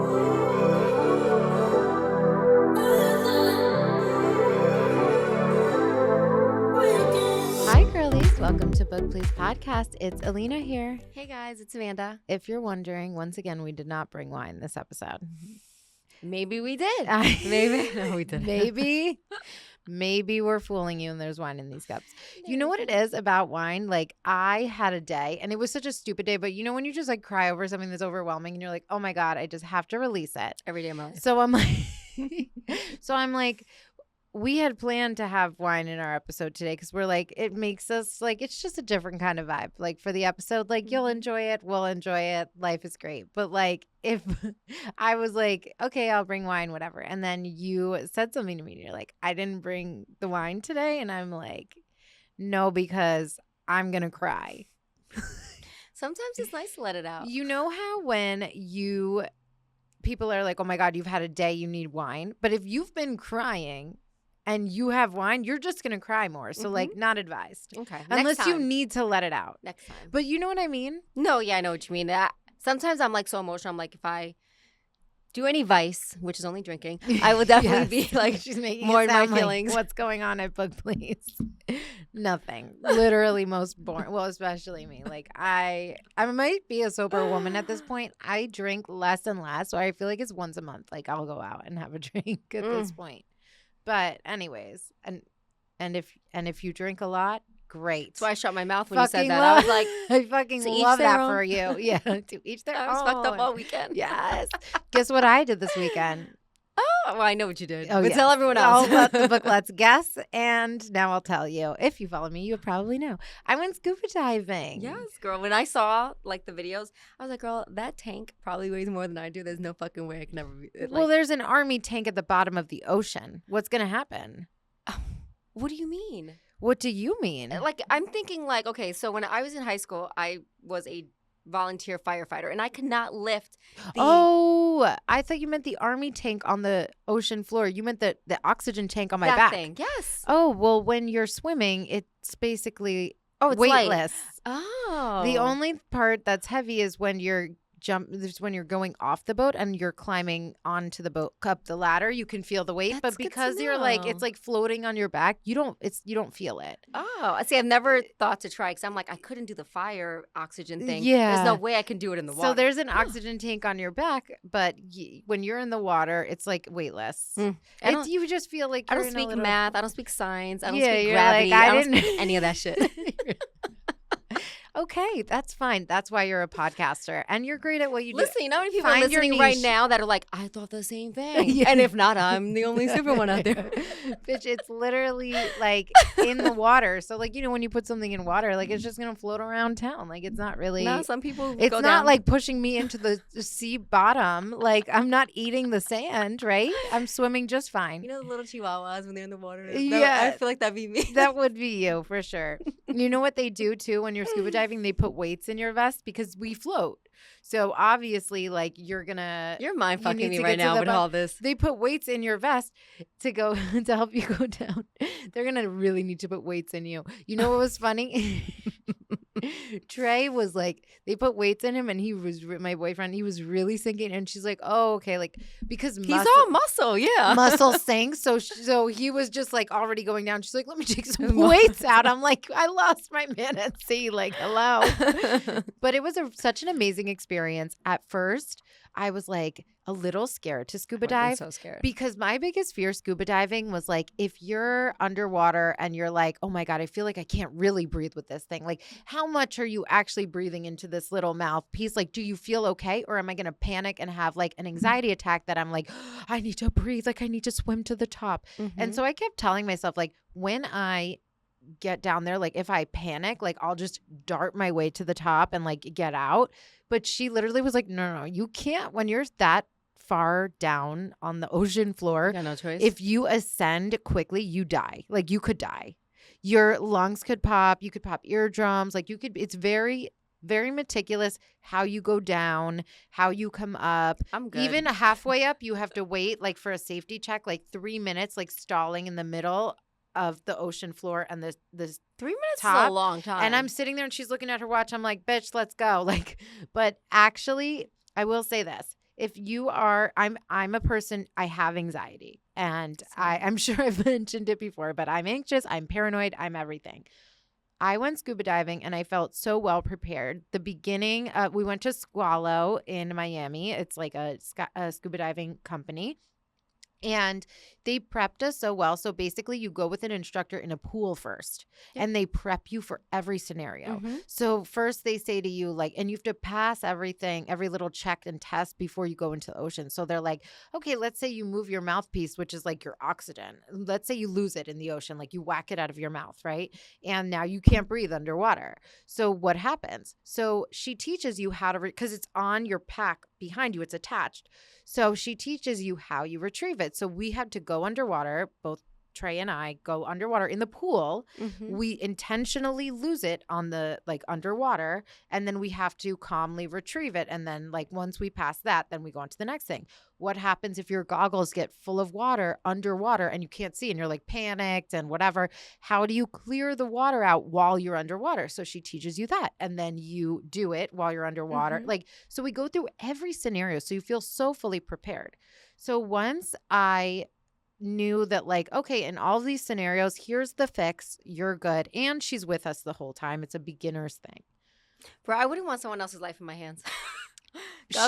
Hi, girlies. Welcome to Book Please Podcast. It's Elina here. Hey, guys. It's Amanda. If you're wondering, once again, we did not bring wine this episode. Maybe we did. Maybe. No, we didn't. Maybe we're fooling you and there's wine in these cups. You know what it is about wine? Like, I had a day, and it was such a stupid day, but you know when you just like cry over something that's overwhelming and you're like, oh my God, I just have to release it. Every day of my life. So I'm like, we had planned to have wine in our episode today because we're like, it makes us like, it's just a different kind of vibe. Like for the episode, like you'll enjoy it, we'll enjoy it, life is great. But like if I was like, okay, I'll bring wine, whatever. And then you said something to me and you're like, I didn't bring the wine today. And I'm like, no, because I'm going to cry. Sometimes it's nice to let it out. You know how when people are like, oh my God, you've had a day, you need wine. But if you've been crying and you have wine, you're just going to cry more. So, like, not advised. Okay. Unless you need to let it out. Next time. But you know what I mean? No, yeah, I know what you mean. Sometimes I'm, like, so emotional. I'm like, if I do any vice, which is only drinking, I would definitely be, like, she's making more in my like, feelings. What's going on at Book Please? Nothing. Literally most boring. Well, especially me. Like, I might be a sober woman at this point. I drink less and less. So I feel like it's once a month. Like, I'll go out and have a drink at this point. But anyways, and if you drink a lot, great. That's why I shut my mouth when you said that. I was like, I fucking love that for you. Yeah, to each their own. I was fucked up all weekend. Yes. Guess what I did this weekend? Oh, well, I know what you did. Oh, but yeah. tell everyone else. I'll let the book let's guess, and now I'll tell you. If you follow me, you probably know. I went scuba diving. Yes, girl. When I saw, like, the videos, I was like, girl, that tank probably weighs more than I do. There's no fucking way I can ever be. Well, there's an army tank at the bottom of the ocean. What's going to happen? What do you mean? What do you mean? Like, I'm thinking, like, okay, so when I was in high school, I was a volunteer firefighter, and I could not lift Oh, I thought you meant the army tank on the ocean floor. You meant the oxygen tank on my back. Thing. Yes. Oh, well, when you're swimming, it's basically it's weightless. Light. Oh. The only part that's heavy is when you're going off the boat and you're climbing onto the boat up the ladder. You can feel the weight, but because you're like it's like floating on your back, you don't feel it. Oh, I see. I've never thought to try because I'm like I couldn't do the fire oxygen thing. Yeah, there's no way I can do it in the water. So there's an oxygen tank on your back, but when you're in the water, it's like weightless. You just feel like I don't speak math. I don't speak science. I don't speak you're gravity. Like, I don't speak any of that shit. Okay, that's fine. That's why you're a podcaster, and you're great at what you do. Listen, you know how many people are listening right now that are like, I thought the same thing. Yeah. And if not, I'm the only super one out there. Bitch, it's literally like in the water. So like, you know, when you put something in water, like it's just going to float around town. Like it's not really. No, some people it's go not down. Like pushing me into the sea bottom. Like I'm not eating the sand, right? I'm swimming just fine. You know the little chihuahuas when they're in the water? Yeah. I feel like that'd be me. That would be you for sure. You know what they do too when you're scuba diving? They put weights in your vest because we float. So obviously, like you're mind fucking me right now with all this. They put weights in your vest to help you go down. They're gonna really need to put weights in you. You know what was funny? Trey was like, they put weights in him, and he was my boyfriend. He was really sinking, and she's like, "Oh, okay," like because he's all muscle, yeah, muscle sinks. So he was just like already going down. She's like, "Let me take some weights out." I'm like, I lost my man at sea. Like, hello. But it was such an amazing experience. At first, I was like a little scared to scuba dive. So scared because my biggest fear scuba diving was like if you're underwater and you're like, oh my God, I feel like I can't really breathe with this thing. Like how much are you actually breathing into this little mouthpiece? Like, do you feel okay? Or am I going to panic and have like an anxiety attack that I'm like, oh, I need to breathe. Like I need to swim to the top. Mm-hmm. And so I kept telling myself like when I get down there, like if I panic, like I'll just dart my way to the top and like get out. But she literally was like, no, you can't when you're that far down on the ocean floor. Yeah, no choice. If you ascend quickly, you die. Like you could die. Your lungs could pop. You could pop eardrums. Like you could. It's very, very meticulous how you go down, how you come up. I'm good. Even halfway up, you have to wait like for a safety check, like 3 minutes, like stalling in the middle of the ocean floor and the 3 minutes top. is a long time. And I'm sitting there and she's looking at her watch. I'm like, bitch, let's go. Like, but actually, I will say this. if you are, I'm a person, I have anxiety, and I'm sure I've mentioned it before, but I'm anxious, I'm paranoid, I'm everything. I went scuba diving and I felt so well prepared. The beginning, we went to Squalo in Miami. It's like a scuba diving company. And they prepped us so well. So basically, you go with an instructor in a pool first, and they prep you for every scenario. So first, they say to you, like, and you have to pass everything, every little check and test before you go into the ocean. So they're like, okay, let's say you move your mouthpiece, which is like your oxygen. Let's say you lose it in the ocean, like you whack it out of your mouth, right? And now you can't breathe underwater. So what happens? So she teaches you how to, because it's on your pack behind you, it's attached. So she teaches you how you retrieve it. So we had to go underwater, both Trey and I go underwater in the pool. We intentionally lose it on the like underwater, and then we have to calmly retrieve it. And then like once we pass that, then we go on to the next thing. What happens if your goggles get full of water underwater and you can't see and you're like panicked and whatever? How do you clear the water out while you're underwater? So she teaches you that, and then you do it while you're underwater. Like, so we go through every scenario, so you feel so fully prepared. So once I knew that, like, okay, in all these scenarios, here's the fix, you're good, and she's with us the whole time. It's a beginner's thing. Bro, I wouldn't want someone else's life in my hands.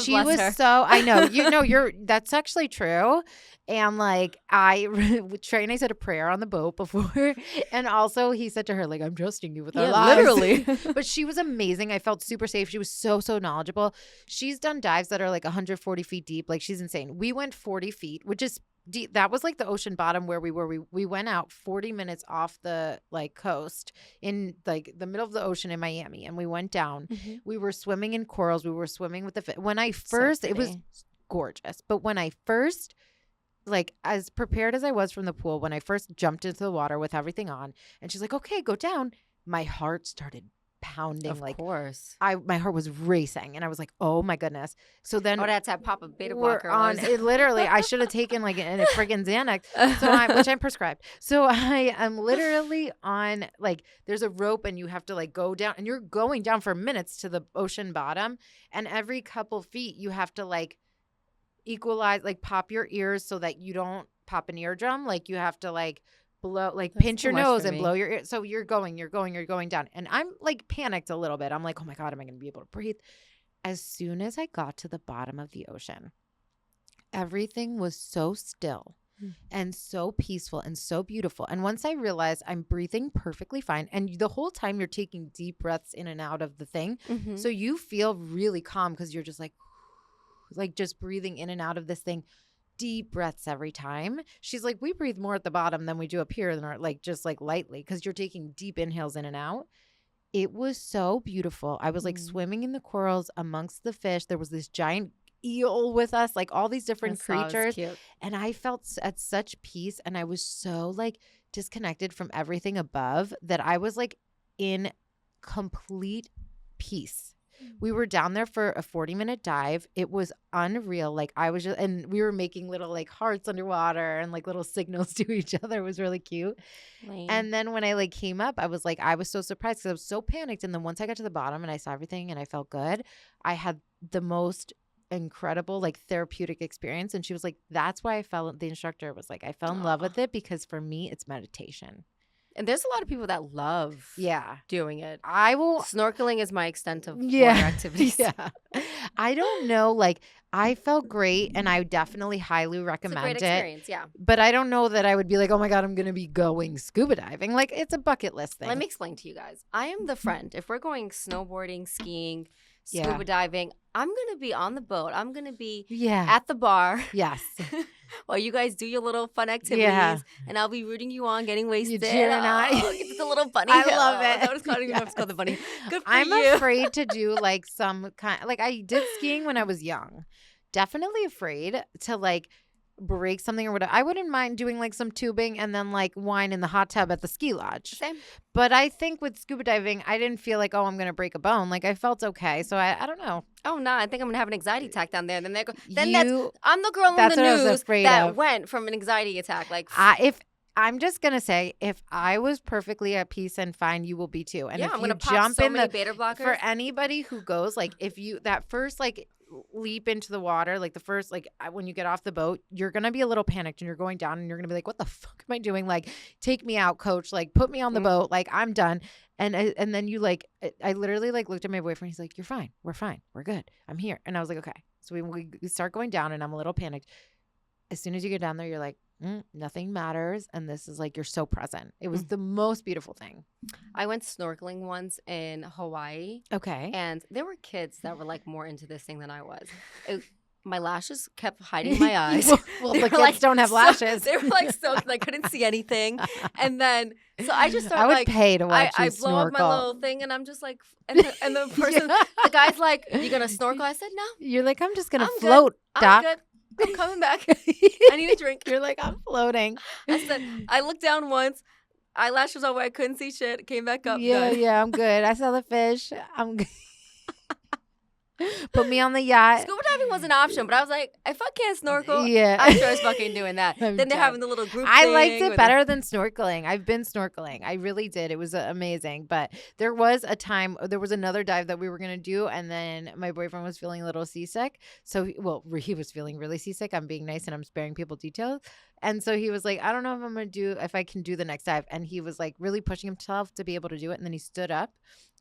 She was her. So, I know, that's actually true. And like Trey and I said a prayer on the boat before, and also he said to her, like, I'm trusting you with our lives. Literally. But she was amazing. I felt super safe. She was so knowledgeable. She's done dives that are like 140 feet deep. Like, she's insane. We went 40 feet, which is deep. That was like the ocean bottom where we were. We went out 40 minutes off the like coast in like the middle of the ocean in Miami, and we went down. We were swimming in corals. We were swimming with the fish. When I first, it was gorgeous. But when I first, like, as prepared as I was from the pool, when I first jumped into the water with everything on, and she's like, okay, go down, my heart started pounding. Of course. My heart was racing, and I was like, oh my goodness. So then I had to pop a beta blocker on it. Literally, I should have taken like a friggin' Xanax, which I'm prescribed. So I am literally on, like, there's a rope and you have to like go down, and you're going down for minutes to the ocean bottom, and every couple feet you have to like equalize, like pop your ears so that you don't pop an eardrum. Like, you have to like blow, like pinch your nose and blow your ear. So you're going down. And I'm like panicked a little bit. I'm like, oh my God, am I going to be able to breathe? As soon as I got to the bottom of the ocean, everything was so still and so peaceful and so beautiful. And once I realized I'm breathing perfectly fine, and the whole time you're taking deep breaths in and out of the thing. So you feel really calm because you're just like just breathing in and out of this thing. Deep breaths every time. She's like, we breathe more at the bottom than we do up here, and like just like lightly, because you're taking deep inhales in and out. It was so beautiful. I was like swimming in the corals amongst the fish. There was this giant eel with us, like all these different creatures, and I felt at such peace, and I was so like disconnected from everything above that I was like in complete peace. We were down there for a 40-minute dive. It was unreal. Like, I was just, and we were making little like hearts underwater and like little signals to each other. It was really cute. Lame. And then when I like came up, I was so surprised because I was so panicked. And then once I got to the bottom and I saw everything and I felt good, I had the most incredible like therapeutic experience. And she was like, that's why the instructor was like, I fell in love with it, because for me, it's meditation. And there's a lot of people that love doing it. Snorkeling is my extent of water activities. I don't know. Like, I felt great, and I definitely highly recommend it's a great experience, yeah. But I don't know that I would be like, oh my God, I'm going to be going scuba diving. Like, it's a bucket list thing. Let me explain to you guys. I am the friend. If we're going snowboarding, skiing, scuba diving, I'm going to be on the boat. I'm going to be at the bar. Yes. While you guys do your little fun activities, and I'll be rooting you on, getting wasted. It's a little bunny. I love it. That was called the bunny. Good for I'm you. afraid to do like some kind, like I did skiing when I was young. Definitely afraid to like break something or whatever. I wouldn't mind doing like some tubing and then like wine in the hot tub at the ski lodge. Same. But I think with scuba diving, I didn't feel like, oh, I'm going to break a bone. Like, I felt okay. So I don't know. Oh, no. I think I'm going to have an anxiety attack down there. I'm the girl in the news that went from an anxiety attack. Like, if I'm just going to say, if I was perfectly at peace and fine, you will be too. And if I'm you going to jump so in many beta blockers. For anybody who goes, like, if you, that first, like leap into the water, like the first, like when you get off the boat, you're going to be a little panicked and you're going down and you're going to be like, what the fuck am I doing? Like, take me out, coach. Like, put me on the boat. Like, I'm done. And then you like, I literally like looked at my boyfriend. He's like, you're fine. We're fine. We're good. I'm here. And I was like, okay. So we start going down and I'm a little panicked. As soon as you get down there, you're like, nothing matters. And this is like, you're so present. It was the most beautiful thing. I went snorkeling once in Hawaii. Okay. And there were kids that were like more into this thing than I was. My lashes kept hiding my eyes. well, the kids like, don't have lashes. They were like soaked. I couldn't see anything. And then, so I just started I would like, pay to watch you I blow up my little thing and I'm just like, and the person, the guy's like, you going to snorkel? I said, no. You're like, I'm just going to float, good. Doc. I'm good. I'm coming back. I need a drink. You're like, I'm floating. I said, I looked down once. Eyelash was over. I couldn't see shit. Came back up. Yeah, good. Yeah, I'm good. I saw the fish. I'm good. Put me on the yacht. Scuba diving was an option, but I was like, if I can't snorkel, yeah. I'm sure I was fucking doing that. Then they're having the little group I thing liked it better than snorkeling. I've been snorkeling. I really did. It was amazing. But there was another dive that we were going to do, and then my boyfriend was feeling a little seasick. So, he was feeling really seasick. I'm being nice, and I'm sparing people details. And so he was like, I don't know if I can do the next dive. And he was like really pushing himself to be able to do it. And then he stood up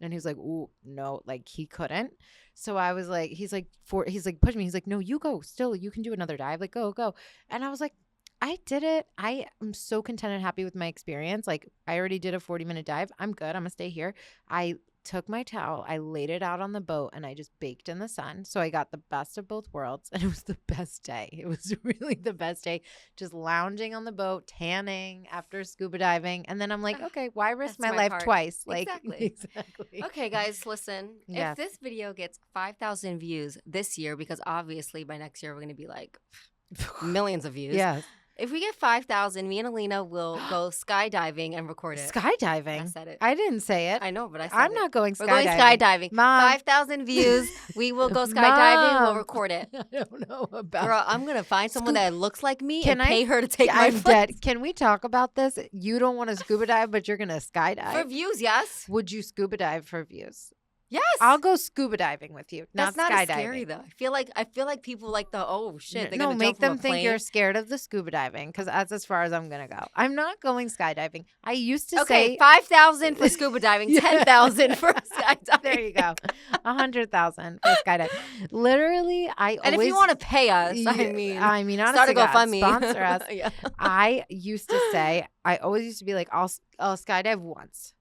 and he was like, ooh, no, like he couldn't. So I was like, he's like pushing me. He's like, no, you go still. You can do another dive. Like, go. And I was like, I did it. I am so content and happy with my experience. Like, I already did a 40-minute dive. I'm good. I'm going to stay here. I took my towel, I laid it out on the boat, and I just baked in the sun. So I got the best of both worlds, and it was the best day. It was really the best day, just lounging on the boat, tanning after scuba diving. And then I'm like, okay, why risk my life twice? Like, exactly. Okay, guys, listen. Yes. If this video gets 5,000 views this year, because obviously by next year we're going to be like millions of views. Yes. If we get 5,000, me and Elina will go skydiving and record it. Skydiving? I said it. I didn't say it. I know, but I said I'm not going skydiving. We're going skydiving. Mom. 5,000 views. We will go skydiving. Mom. We'll record it. I don't know about Girl, I'm going to find someone that looks like me and pay her to take my I'm dead. Can we talk about this? You don't want to scuba dive, but you're going to skydive. For views, yes. Would you scuba dive for views? Yes. I'll go scuba diving with you. That's not skydiving. Scary though. I feel like people like the shit. They're no, make them think plane. You're scared of the scuba diving because that's as far as I'm gonna go. I'm not going skydiving. I used to say 5,000 5,000 for scuba diving, 10,000 for skydiving. There you go, 100,000 for skydiving. Literally, and if you want to pay us, I mean, honestly, start a GoFundMe, sponsor us. Yeah. I used to say, I always used to be like, I'll skydive once.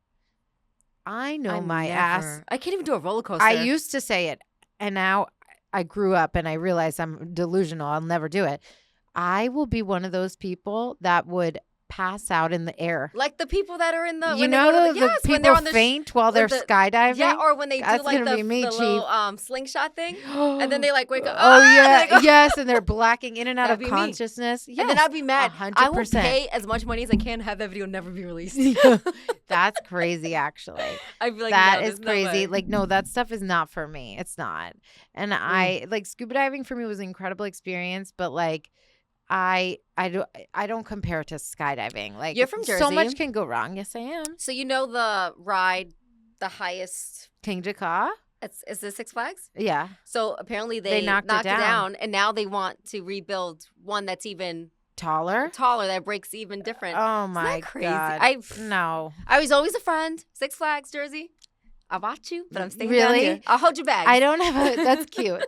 I know my ass. I can't even do a roller coaster. I used to say it, and now I grew up and I realize I'm delusional. I'll never do it. I will be one of those people that would pass out in the air. Like the people that are in the, you know, the people when they're on faint while they're skydiving. Yeah, or when they do like the little slingshot thing, and then they like wake up. Oh yeah, yes, and they're blacking in and out of consciousness. Yes, and then I'd be mad. 100%. I will pay as much money as I can to have that video never be released. That's crazy, actually. I'd be like, that is crazy. Like, no, that stuff is not for me. It's not. And I like scuba diving for me was an incredible experience, but like. I don't compare it to skydiving. Like, you're from Jersey. So much can go wrong. Yes, I am. So you know the ride, the highest King Jaka? Is it Six Flags? Yeah. So apparently they knocked it down, and now they want to rebuild one that's even taller that breaks even different. Oh my God! No. I was always a friend. Six Flags, Jersey. I'll watch you, but I'm staying really? down here. I'll hold your bag. I don't have that's cute.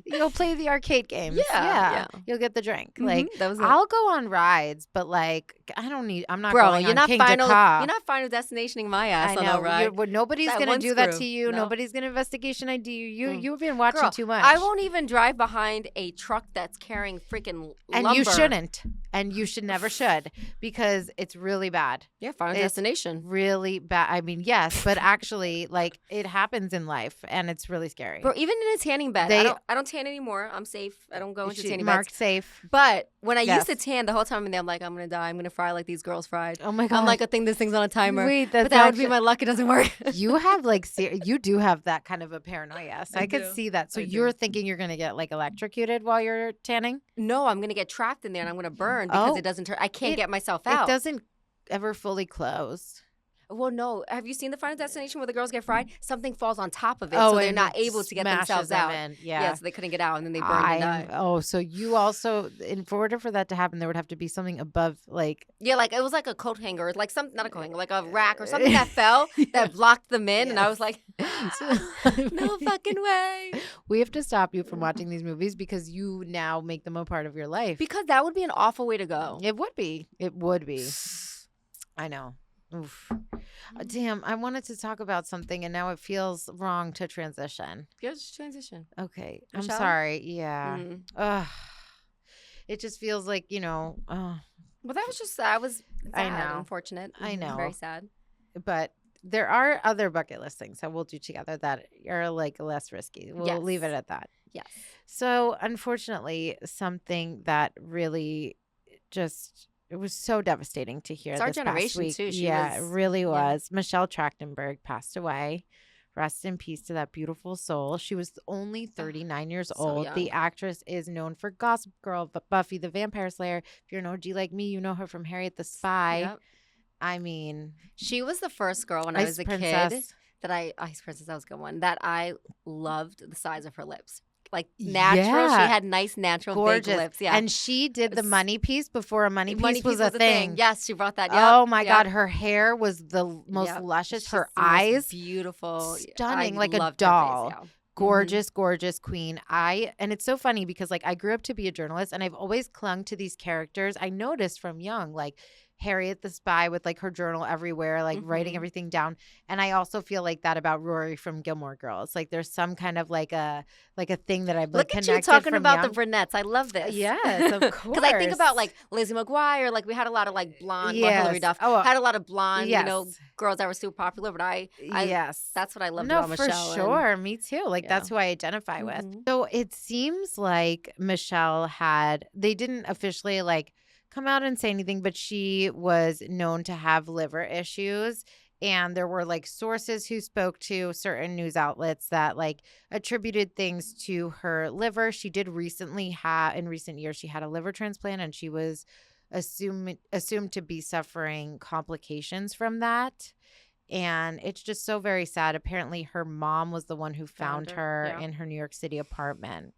You'll play the arcade games. Yeah. You'll get the drink. Mm-hmm. Like I'll go on rides, but like I'm not going on King Jaka. You're not final destinationing my ass on a ride. Nobody's gonna do that to you. No. Nobody's gonna investigation ID you. You've been watching too much. I won't even drive behind a truck that's carrying freaking and lumber. You shouldn't. And you never should, because it's really bad. Yeah, final destination. Really bad. I mean, yes, but actually, like, it happens in life, and it's really scary. But even in a tanning bed, I don't tan anymore. I'm safe. I don't go into tanning beds. Marked safe. But when I used to tan the whole time, and I'm like, I'm gonna die. I'm gonna fry like these girls fried. Oh my God! I'm like, this thing's on a timer. Wait, but that would be my luck. It doesn't work. You have you do have that kind of a paranoia. So I could see that. So you're thinking you're gonna get like electrocuted while you're tanning? No, I'm gonna get trapped in there, and I'm gonna burn because it doesn't turn. I can't get myself out. It doesn't ever fully close. Well, no. Have you seen the Final Destination where the girls get fried? Something falls on top of it, so they're not able to get themselves out. Yeah, so they couldn't get out, and then they burn and die. Oh, so you also, in order for that to happen, there would have to be something above, like... Yeah, like it was like a coat hanger, like not a coat hanger, like a rack or something that fell that blocked them in, and I was like, no fucking way. We have to stop you from watching these movies because you now make them a part of your life. Because that would be an awful way to go. It would be. It would be. I know. Oof. Damn, I wanted to talk about something and now it feels wrong to transition. Yeah, just transition. Okay. Michelle? I'm sorry. Yeah. It just feels like, Well, that was just, sad, I know. Unfortunate. I know. Very sad. But there are other bucket list things that we'll do together that are like less risky. We'll leave it at that. Yes. So unfortunately, something that really just... It was so devastating to hear. It's our this generation past week. too. It really was. Michelle Trachtenberg passed away. Rest in peace to that beautiful soul. She was only 39 years old. Young. The actress is known for Gossip Girl, Buffy the Vampire Slayer. If you're an OG like me, you know her from Harriet the Spy. Yep. I mean, she was the first girl when I was a kid that Ice Princess, that was a good one, that I loved the size of her lips. Like natural. Yeah. She had nice, natural, gorgeous big lips. Yeah. And she did the money piece before a money piece was a thing. Yes, she brought that. Yep. Oh my God. Her hair was the most luscious. Her eyes. Beautiful. Stunning. Like a doll. Gorgeous, gorgeous queen. And it's so funny because like I grew up to be a journalist and I've always clung to these characters. I noticed from young, like Harriet the Spy with like her journal everywhere, like writing everything down. And I also feel like that about Rory from Gilmore Girls. Like there's some kind of like a thing that I've like connected from young. Look at you talking about the brunettes. I love this. Yes, of course. Because I think about like Lizzie McGuire. Like we had a lot of like blonde. Hillary Duff had a lot of blonde, girls that were super popular. But I that's what I loved about Michelle. No, for sure. Me too. Like that's who I identify with. So it seems like Michelle they didn't officially like come out and say anything, but she was known to have liver issues. And there were like sources who spoke to certain news outlets that like attributed things to her liver. She did recently in recent years, she had a liver transplant and she was assumed to be suffering complications from that. And it's just so very sad. Apparently her mom was the one who found her in her New York City apartment.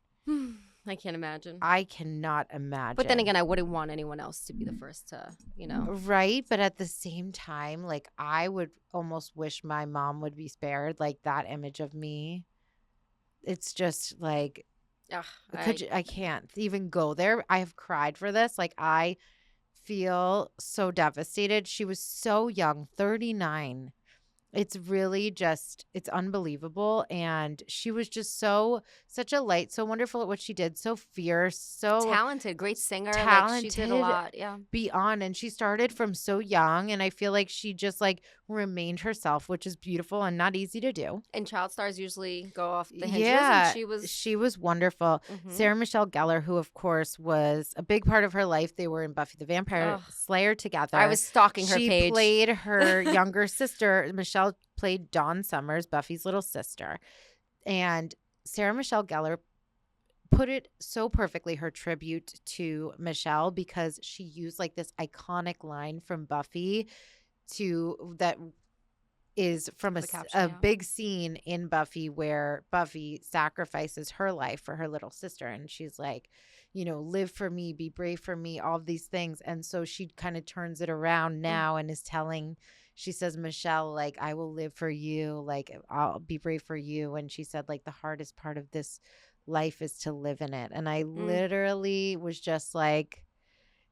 I can't imagine. I cannot imagine. But then again, I wouldn't want anyone else to be the first to, Right. But at the same time, like I would almost wish my mom would be spared. Like that image of me. It's just like, I can't even go there. I have cried for this. Like I feel so devastated. She was so young, 39. It's really just, it's unbelievable. And she was just such a light, so wonderful at what she did, so fierce, so talented, great singer. Like she did a lot, beyond. And she started from so young. And I feel like she just like remained herself, which is beautiful and not easy to do. And child stars usually go off the hinges. Yeah, and she was wonderful. Sarah Michelle Gellar, who of course was a big part of her life. They were in Buffy the Vampire Slayer together. I was stalking her page. She played her younger sister. Michelle played Dawn Summers, Buffy's little sister. And Sarah Michelle Gellar put it so perfectly, her tribute to Michelle, because she used like this iconic line from Buffy that is from a big scene in Buffy where Buffy sacrifices her life for her little sister. And she's like, live for me, be brave for me, all of these things. And so she kind of turns it around now and is she says, Michelle, like, I will live for you. Like, I'll be brave for you. And she said, like, the hardest part of this life is to live in it. And I literally was just like,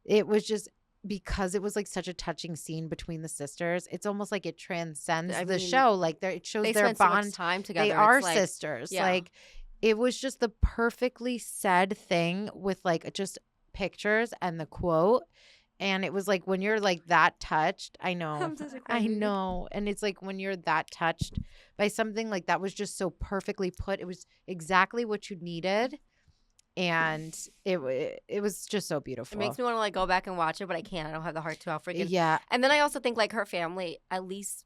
it was just because it was like such a touching scene between the sisters. It's almost like it transcends the show. Like it shows their bond. So much time together. They are sisters. Yeah. Like it was just the perfectly said thing with like just pictures and the quote. And it was like when you're like that touched, I know. And it's like when you're that touched by something like that was just so perfectly put. It was exactly what you needed. And it was just so beautiful. It makes me want to like go back and watch it, but I can't. I don't have the heart to. I'll forget. Yeah. And then I also think like her family, at least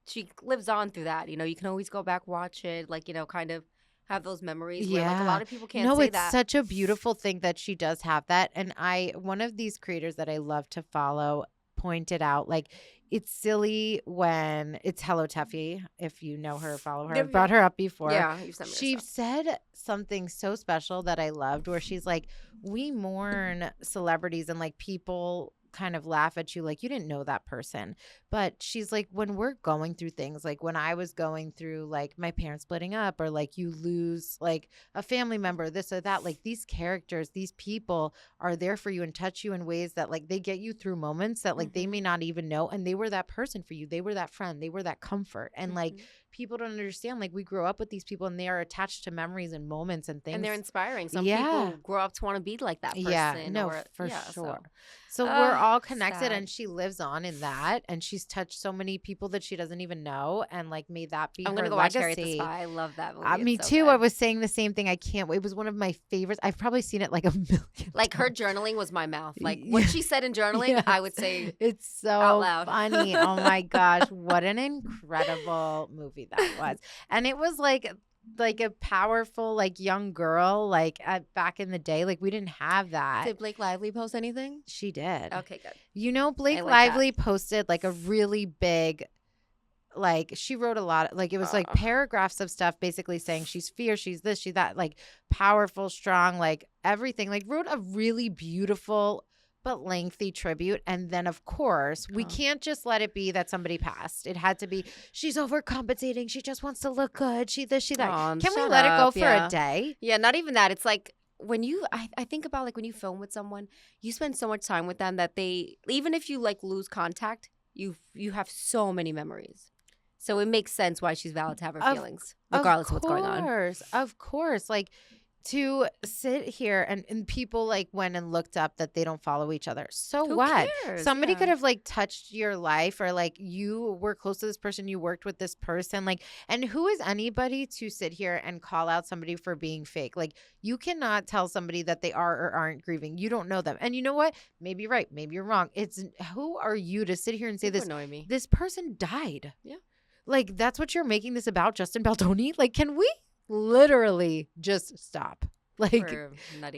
she lives on through that. You can always go back, watch it, like, kind of have those memories where like a lot of people can't say that. No, it's such a beautiful thing that she does have that. And one of these creators that I love to follow pointed out, like, it's silly when it's Hello Teffy, if you know her, follow her. Yeah, I've brought her up before. Yeah, you've sent me She her stuff. said something so special that I loved, where she's like, we mourn celebrities and like people kind of laugh at you like you didn't know that person. But she's like, when we're going through things, like when I was going through like my parents splitting up, or like you lose like a family member, this or that, like these characters, these people are there for you and touch you in ways that like they get you through moments that like they may not even know, and they were that person for you, they were that friend, they were that comfort. And like people don't understand, like we grow up with these people and they are attached to memories and moments and things, and they're inspiring. Some people grow up to want to be like that person. So we're all connected, sad. and she lives on in that, and she's touched so many people that she doesn't even know, and like may that be I'm her gonna go legacy. watch Harriet the Spy. I love that movie. Me so too. good. I was saying the same thing. I can't wait. It was one of my favorites. I've probably seen it like a million like times. her journaling was my mouth. Like what she said in journaling, I would say it's so out loud. funny. Oh my gosh, what an incredible movie that was. And it was like a powerful like young girl like back in the day. Like we didn't have that. Did Blake Lively post anything? She did. Okay, good. You know, Blake Lively posted like a really big, like she wrote a lot, like it was like paragraphs of stuff basically saying she's fierce, she's this, she's that, like powerful, strong, like everything, like wrote a really beautiful but lengthy tribute. And then of course we can't just let it be that somebody passed. It had to be she's overcompensating, she just wants to look good, she this, she that. Can we let it go for a day? Yeah, not even that. It's like when you I think about like when you film with someone, you spend so much time with them that they, even if you like lose contact, you have so many memories. So it makes sense why she's valid to have her feelings, regardless of what's going on. Of course. Like to sit here and people like went and looked up that they don't follow each other. So Who what? cares? Somebody could have like touched your life, or like you were close to this person, you worked with this person. Like, and who is anybody to sit here and call out somebody for being fake? Like you cannot tell somebody that they are or aren't grieving. You don't know them. And you know what? Maybe you're right. Maybe you're wrong. It's who are you to sit here and say this person died? Yeah. Like, that's what you're making this about, Justin Baldoni? Like, can we literally just stop? Like,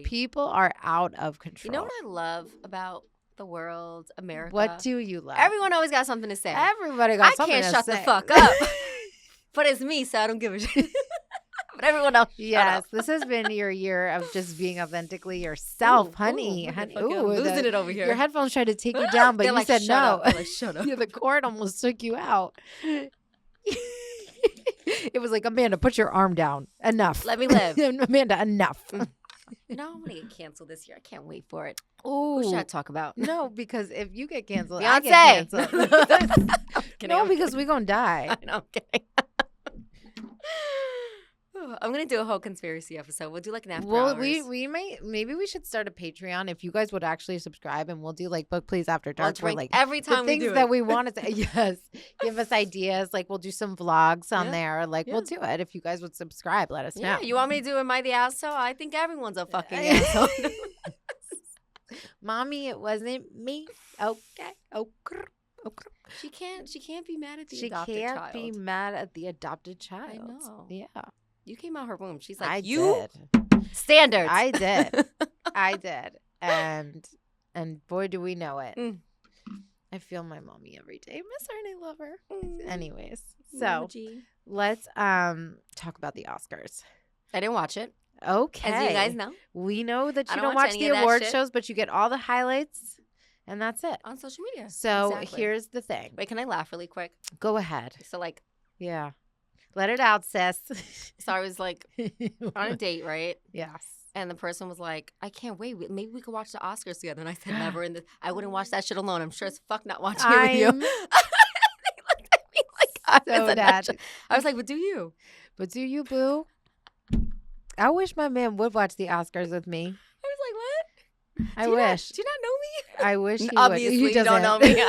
people are out of control. You know what I love about the world, America? What do you love? Everyone always got something to say. Everybody got something to say. I can't shut the fuck up. But it's me, so I don't give a shit. But everyone else, yes, this has been your year of just being authentically yourself, honey. Ooh, losing it over here. Your headphones tried to take you down, but you like, said no. Like, shut up. Yeah, the cord almost took you out. It was like, Amanda, put your arm down. Enough. Let me live. Amanda, enough. No, I'm going to get canceled this year. I can't wait for it. Ooh. What should I talk about? No, because if you get canceled, Beyonce. I get canceled. No, because we're going to die. I know, I'm kidding. I'm gonna do a whole conspiracy episode. We'll do like an after hours. Maybe we should start a Patreon if you guys would actually subscribe, and we'll do like Book Please After Dark. We'll like every time the things that we want to say. Yes, give us ideas. Like we'll do some vlogs on there. Like we'll do it if you guys would subscribe. Let us know. Yeah, you want me to do Am I the Asshole? I think everyone's a fucking asshole. Mommy, it wasn't me. Okay. She can't be mad at the adopted child. She can't be mad at the adopted child. I know. Yeah. You came out her womb. She's like, I did. Standards. I did. And boy, do we know it. I feel my mommy every day. I miss her and I love her. Anyways, so let's talk about the Oscars. I didn't watch it. Okay. As you guys know. We know that you don't watch the award shows, but you get all the highlights. And that's it. On social media. So here's the thing. Wait, can I laugh really quick? Go ahead. So like. Yeah. Let it out, sis. So I was like on a date, right? Yes. And the person was like, I can't wait. Maybe we could watch the Oscars together. And I said, never. I wouldn't watch that shit alone. I'm sure as fuck not watching it with you. They looked at me like I was like, but do you? But do you, boo? I wish my man would watch the Oscars with me. I was like, what? I wish. Do you not know me? I wish he Obviously, would. you don't know me.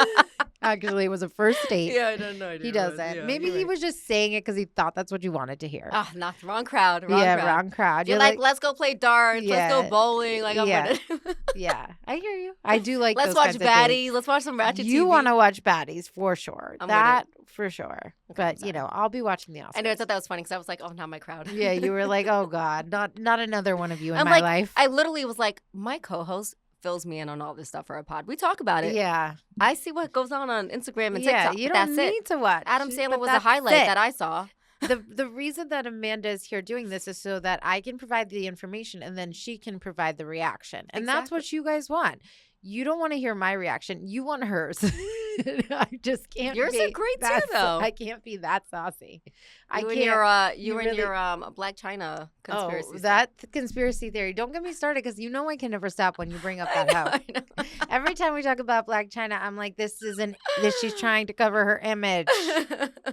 Actually, it was a first date. Yeah, I don't know. He doesn't. Yeah, Maybe he was just saying it because he thought that's what you wanted to hear. Ah, not the wrong crowd. Wrong crowd. You're like, let's go play darts. Let's go bowling. Like, I'm with it. Yeah, I hear you. I do like. Let's watch Baddies. Let's watch some Ratchet TV. You want to watch Baddies for sure. That for sure. Okay, but I'll be watching the Oscars. I know. I thought that was funny because I was like, oh, not my crowd. Yeah, you were like, oh God, not another one of you in my life. I literally was like, my co-host fills me in on all this stuff for a pod. We talk about it. Yeah. I see what goes on Instagram and Yeah, TikTok. you but don't that's need it. to watch. Adam Sandler but was a that's highlight it. that I saw. The reason that Amanda is here doing this is so that I can provide the information and then she can provide the reaction. And that's what you guys want. You don't want to hear my reaction. You want hers. I just can't. Yours are great too, though. I can't be that saucy. You and your Black China conspiracy. Oh, that conspiracy theory. Don't get me started because you know I can never stop when you bring up that hoe. I know. Every time we talk about Black China, I'm like, this she's trying to cover her image.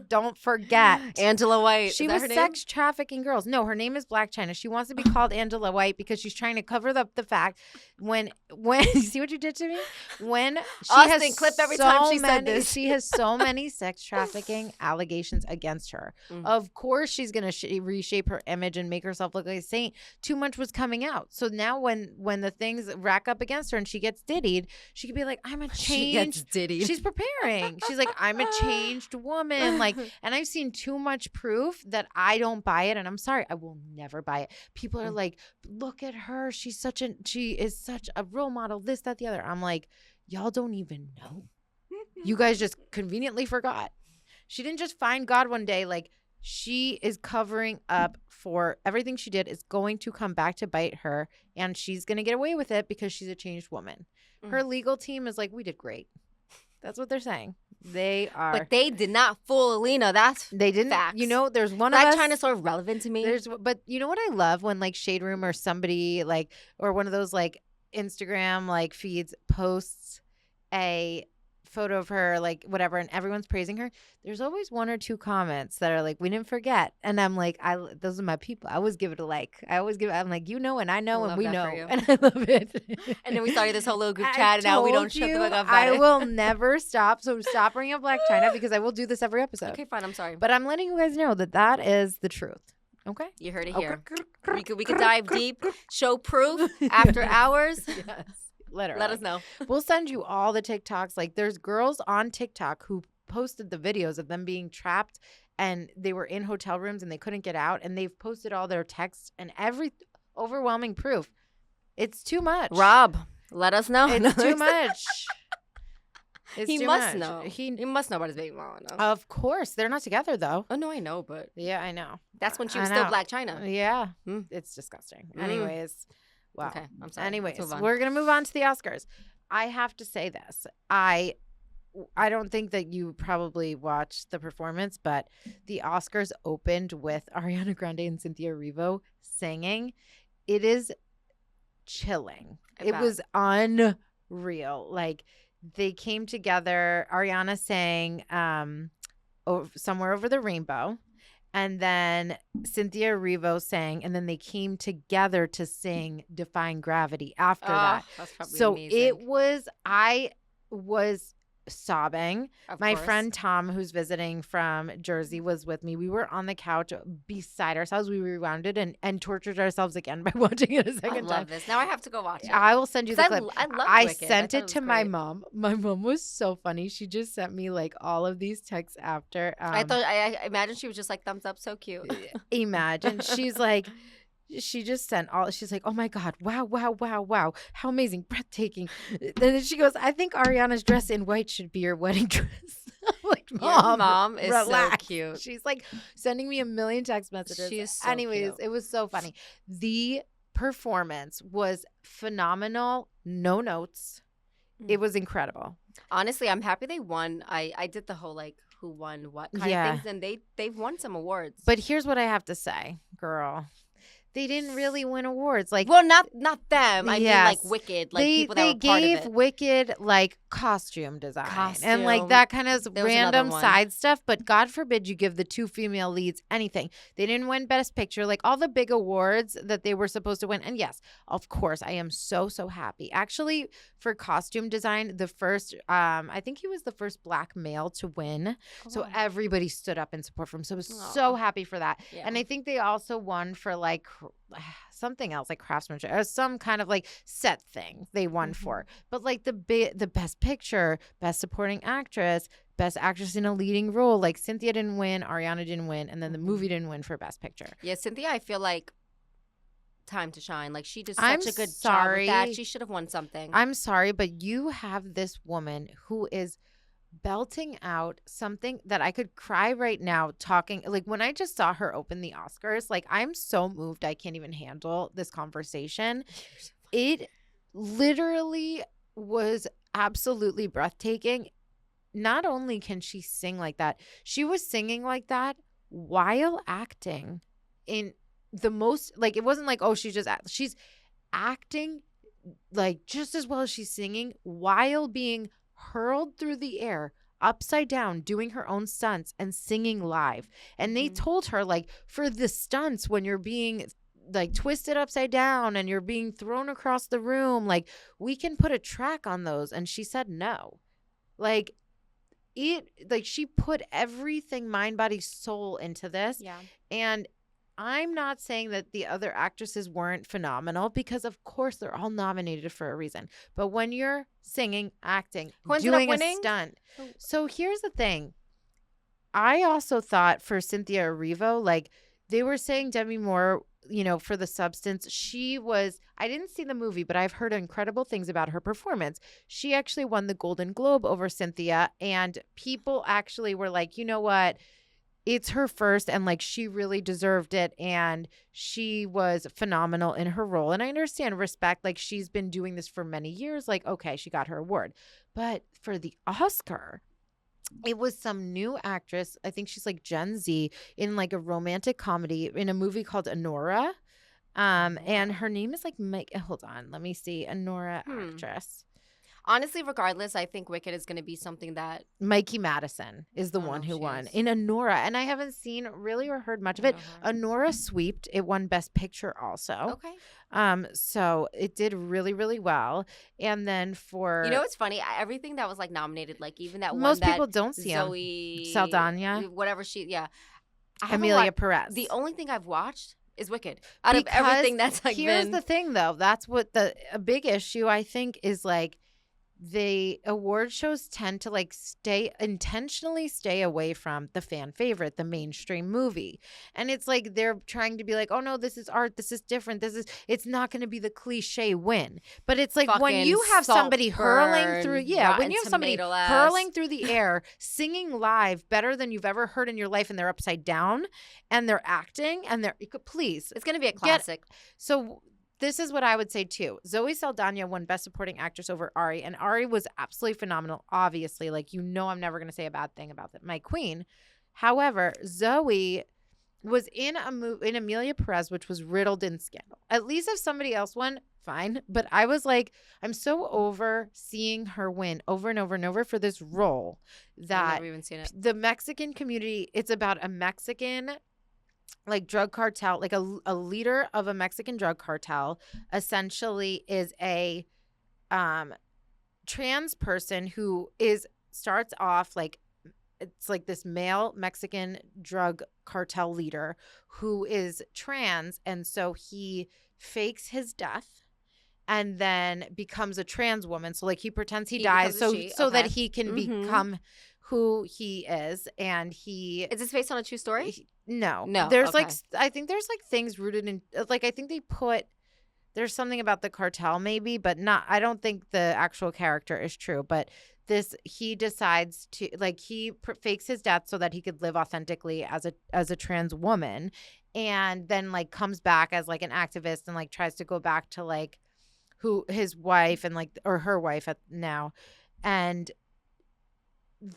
Don't forget. Angela White. She was sex trafficking girls. No, her name is Black China. She wants to be called Angela White because she's trying to cover up the fact when you see what you did to me? When she Austin, has clip every so time she said many, this. she has so many sex trafficking allegations against her. Of course she's going to reshape her image and make herself look like a saint. Too much was coming out. So now when the things rack up against her and she gets diddied, she could be like, I'm a changed. She gets diddied. She's preparing. She's like, I'm a changed woman. Like, and I've seen too much proof that I don't buy it. And I'm sorry, I will never buy it. People are like, look at her. She is such a role model, this, that, the other. I'm like, y'all don't even know. You guys just conveniently forgot. She didn't just find God one day. Like, she is covering up for everything she did is going to come back to bite her, and she's going to get away with it because she's a changed woman. Her legal team is like, we did great. That's what they're saying. They are. But they did not fool Elina. They didn't. Facts. You know, there's one Black of us. China's sort of relevant to me. But you know what I love when like Shade Room or somebody like, or one of those like Instagram like feeds posts a photo of her, like whatever, and everyone's praising her. There's always one or two comments that are like, we didn't forget. And I'm like, those are my people. I always give it a like. I'm like, you know, and I know, and we know. And I love it. And then we started this whole little group chat, and now we don't shut the fuck up about I it. will never stop. So stop bringing up Black China because I will do this every episode. Okay, fine. I'm sorry. But I'm letting you guys know that is the truth. Okay? You heard it here. We could dive deep, show proof after hours. Yes. Literally. Let us know. We'll send you all the TikToks. Like, there's girls on TikTok who posted the videos of them being trapped and they were in hotel rooms and they couldn't get out. And they've posted all their texts and every overwhelming proof. It's too much. Rob, let us know. It's too much. He must know. He must know about his baby mama. No? Of course. They're not together, though. Oh, no, I know, but. Yeah, I know. That's when she was still Black China. Yeah. It's disgusting. Anyways. Wow. Okay, I'm sorry. Anyways, we're going to move on to the Oscars. I have to say this. I don't think that you probably watched the performance, but the Oscars opened with Ariana Grande and Cynthia Erivo singing. It is chilling. It was unreal. Like, they came together. Ariana sang Somewhere Over the Rainbow. And then Cynthia Erivo sang, and then they came together to sing Defying Gravity after that. That's probably so amazing. I was sobbing. My course. friend Tom, who's visiting from Jersey, was with me. We were on the couch beside ourselves. We rewinded and tortured ourselves again by watching it a second time. I love this. Now I have to go watch it. I will send you the clip. I sent it to my mom. My mom was so funny. She just sent me like all of these texts after. I imagine she was just like, thumbs up, so cute. Imagine. She's like, she just sent she's like, oh my God, wow, how amazing, breathtaking. And then she goes, I think Ariana's dress in white should be your wedding dress. I'm like, Your mom is relax. so cute. She's like sending me a million text messages. She is so Anyways, cute. It was so funny. The performance was phenomenal. No notes. It was incredible. Honestly, I'm happy they won. I did the whole like who won what kind of things, and they've won some awards. But here's what I have to say, girl. They didn't really win awards. Like, well, not them. I mean, like Wicked, like people that were part of it. They gave Wicked like costume design and like that kind of random side stuff. But God forbid you give the two female leads anything. They didn't win Best Picture, like all the big awards that they were supposed to win. And yes, of course, I am so happy. Actually, for costume design, the first, I think he was the first Black male to win. So everybody stood up in support for him. So I was so happy for that. Yeah. And I think they also won for like something else, like craftsmanship or some kind of like set thing they won for. But like the Best Picture, Best Supporting Actress, Best Actress in a Leading Role, like Cynthia didn't win, Ariana didn't win, and then the movie didn't win for Best Picture. Yeah, Cynthia, I feel like time to shine. Like, she did I'm such a good job with that. sorry. She should have won something. I'm sorry, but you have this woman who is belting out something that I could cry right now talking. Like, when I just saw her open the Oscars, like, I'm so moved I can't even handle this conversation. It literally was absolutely breathtaking. Not only can she sing like that, she was singing like that while acting in the most, like, it wasn't like, oh, she's acting like just as well as she's singing while being hurled through the air upside down, doing her own stunts and singing live. And they told her, like, for the stunts, when you're being like twisted upside down and you're being thrown across the room, like, we can put a track on those. And she said no. Like, she put everything, mind, body, soul into this. Yeah. And I'm not saying that the other actresses weren't phenomenal, because of course they're all nominated for a reason. But when you're singing, acting, doing a stunt. So here's the thing. I also thought for Cynthia Erivo, like, they were saying Demi Moore, you know, for The Substance, I didn't see the movie, but I've heard incredible things about her performance. She actually won the Golden Globe over Cynthia, and people actually were like, you know what? It's her first, and like, she really deserved it, and she was phenomenal in her role. And I understand, respect, like, she's been doing this for many years. Like, okay, she got her award. But for the Oscar, it was some new actress. I think she's like Gen Z, in like a romantic comedy in a movie called Honora. And her name is like hold on, let me see. Honora actress. Honestly, regardless, I think Wicked is going to be something that Mikey Madison is the one who won in Honora, and I haven't seen really or heard much of it. Honora swept. It won Best Picture also. Okay. So it did really, really well. And then for, you know, it's funny. Everything that was like nominated, like even that most one people that don't see Zoe Saldana, whatever she, Amelia Perez. The only thing I've watched is Wicked. Out of everything that's like, here's the thing though. That's what a big issue I think is, like, the award shows tend to like intentionally stay away from the fan favorite, the mainstream movie. And it's like they're trying to be like, oh no, this is art, this is different, it's not going to be the cliche win. But it's like, when you have somebody hurling through the air, singing live better than you've ever heard in your life, and they're upside down and they're acting and please, it's going to be a classic. So this is what I would say too. Zoe Saldana won Best Supporting Actress over Ari, and Ari was absolutely phenomenal. Obviously, like, you know, I'm never going to say a bad thing about my queen. However, Zoe was in a movie in Amelia Perez, which was riddled in scandal. At least if somebody else won, fine. But I was like, I'm so over seeing her win over and over and over for this role that I've never even seen it. The Mexican community. It's about a Mexican, like, drug cartel, like a leader of a Mexican drug cartel, essentially is a trans person who starts off like, it's like this male Mexican drug cartel leader who is trans, and so he fakes his death and then becomes a trans woman. So like, he pretends he dies so that he can become who he is. And is this based on a true story? No. There's like, I think there's like things rooted in, like, I think there's something about the cartel maybe, but not, I don't think the actual character is true. But he decides to, like, he fakes his death so that he could live authentically as a trans woman, and then like comes back as like an activist and like tries to go back to like who his wife and like, or her wife now. And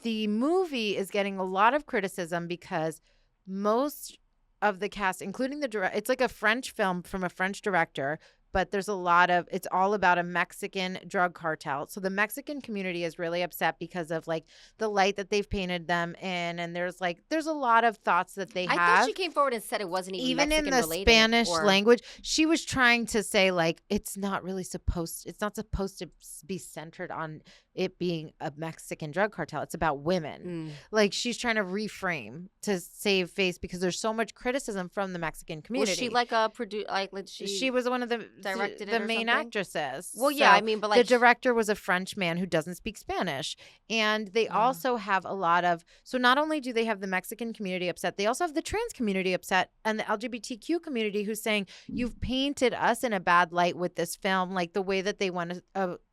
the movie is getting a lot of criticism because most of the cast, including it's like a French film from a French director, but it's all about a Mexican drug cartel. So the Mexican community is really upset because of like the light that they've painted them in. And there's a lot of thoughts that they have. I thought she came forward and said it wasn't even Mexican in the related, Spanish language. She was trying to say like, it's not supposed to be centered on it being a Mexican drug cartel. It's about women. Like, she's trying to reframe to save face because there's so much criticism from the Mexican community. Was she like a producer? Like, she was one of the directed it the or main something? actresses. Well, yeah, So I mean, but the like, director was a French man who doesn't speak Spanish. And they also have a lot of, so not only do they have the Mexican community upset, they also have the trans community upset and the LGBTQ community who's saying, you've painted us in a bad light with this film, like the way that they went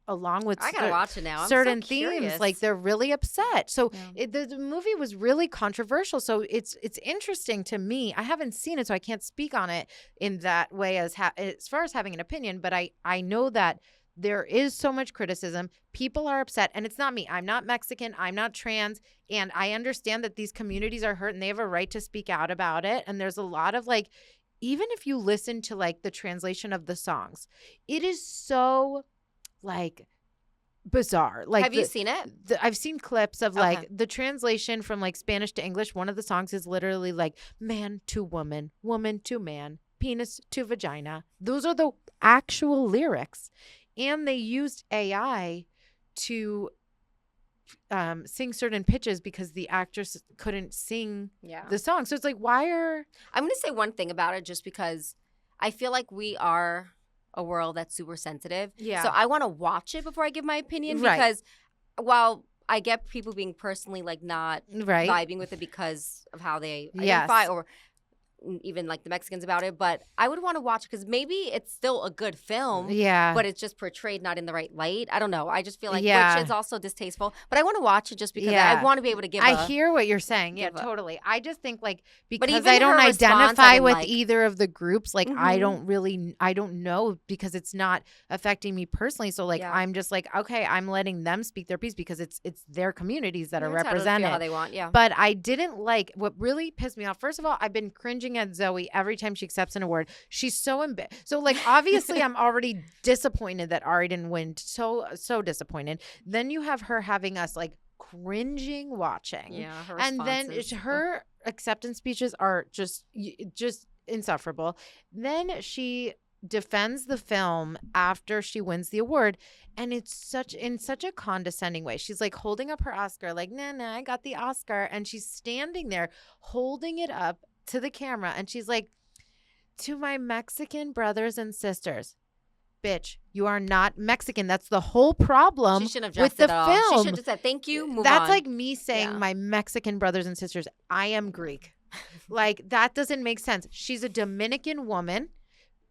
along with I gotta watch it now. I'm certain so themes. curious. Like they're really upset. So Yeah. the movie was really controversial. So it's interesting to me. I haven't seen it, so I can't speak on it in that way as far as having an opinion. But I know that there is so much criticism. People are upset, and it's not me. I'm not Mexican. I'm not trans, and I understand that these communities are hurt, and they have a right to speak out about it. And there's a lot of like, even if you listen to like the translation of the songs, it is so like bizarre. Like, have you seen it? I've seen clips of like the translation from like Spanish to English. One of the songs is literally like man to woman, woman to man, penis to vagina. Those are the actual lyrics. And they used AI to sing certain pitches because the actress couldn't sing the song. So it's like, why are... I'm going to say one thing about it just because I feel like we are a world that's super sensitive. Yeah. So I want to watch it before I give my opinion Right. because while I get people being personally like not Right. vibing with it because of how they Yes. identify or even like the Mexicans about it, but I would want to watch it because maybe it's still a good film. Yeah. But it's just portrayed not in the right light. I don't know. I just feel like Yeah. which is also distasteful. But I want to watch it just because Yeah. I want to be able to give. I hear what you're saying. Yeah, give a- totally. I just think like because even I don't her response, I identify didn't with like. either of the groups, like I Mhm. don't know because it's not affecting me personally. So like Yeah. I'm just like, okay, I'm letting them speak their piece because it's their communities that They're are entitled to feel represented. how they want. Yeah. But I didn't like what really pissed me off. First of all, I've been cringing at Zoe every time she accepts an award. She's so embarrassed. So like obviously I'm already disappointed that Ari didn't win. So disappointed. Then you have her having us like cringing watching. Yeah. Her And then responses. her acceptance speeches are just insufferable. Then she defends the film after she wins the award, and it's in such a condescending way. She's like holding up her Oscar like, nah, I got the Oscar, and she's standing there holding it up to the camera, and she's like, to my Mexican brothers and sisters, bitch, you are not Mexican. That's the whole problem She shouldn't have with dressed the it at all. She film. should have just said thank you. Move That's on. like me saying Yeah. my Mexican brothers and sisters, I am Greek. Like that doesn't make sense. She's a Dominican woman,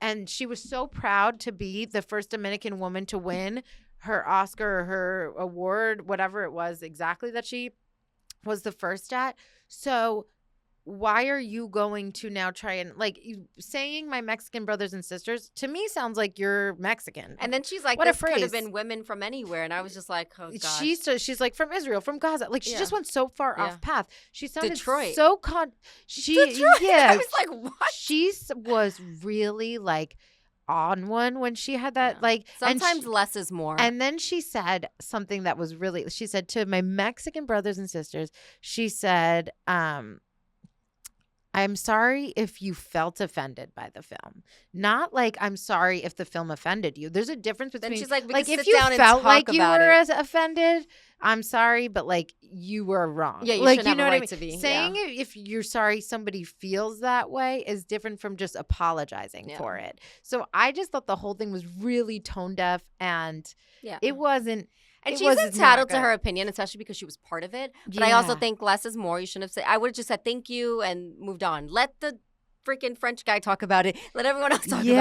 and she was so proud to be the first Dominican woman to win her Oscar or her award, whatever it was exactly that she was the first at. So why are you going to now try and like saying my Mexican brothers and sisters to me sounds like you're Mexican. And then she's like, What a this could have phrase. been women from anywhere. And I was just like, oh, gosh. She's like from Israel, from Gaza. Like she Yeah. just went so far Yeah. off path. She sounded Detroit. so Detroit. yeah. I was like, what? She was really like on one when she had that Yeah. like and Sometimes she- less is more. and then she said something that was really, she said to my Mexican brothers and sisters, she said, I'm sorry if you felt offended by the film. Not like I'm sorry if the film offended you. There's a difference between then she's like, we like can if sit you down and felt talk like you about were it. as offended, I'm sorry, but like you were wrong. Yeah, you like shouldn't have a what I right mean? to be, Saying yeah. if you're sorry somebody feels that way is different from just apologizing Yeah. for it. So I just thought the whole thing was really tone deaf, and Yeah. it wasn't. And it she's was not entitled to good. her opinion, especially because she was part of it. But I also Yeah. think less is more. You shouldn't have said, I would have just said thank you and moved on. Let the freaking French guy talk about it. Let everyone else talk Yeah.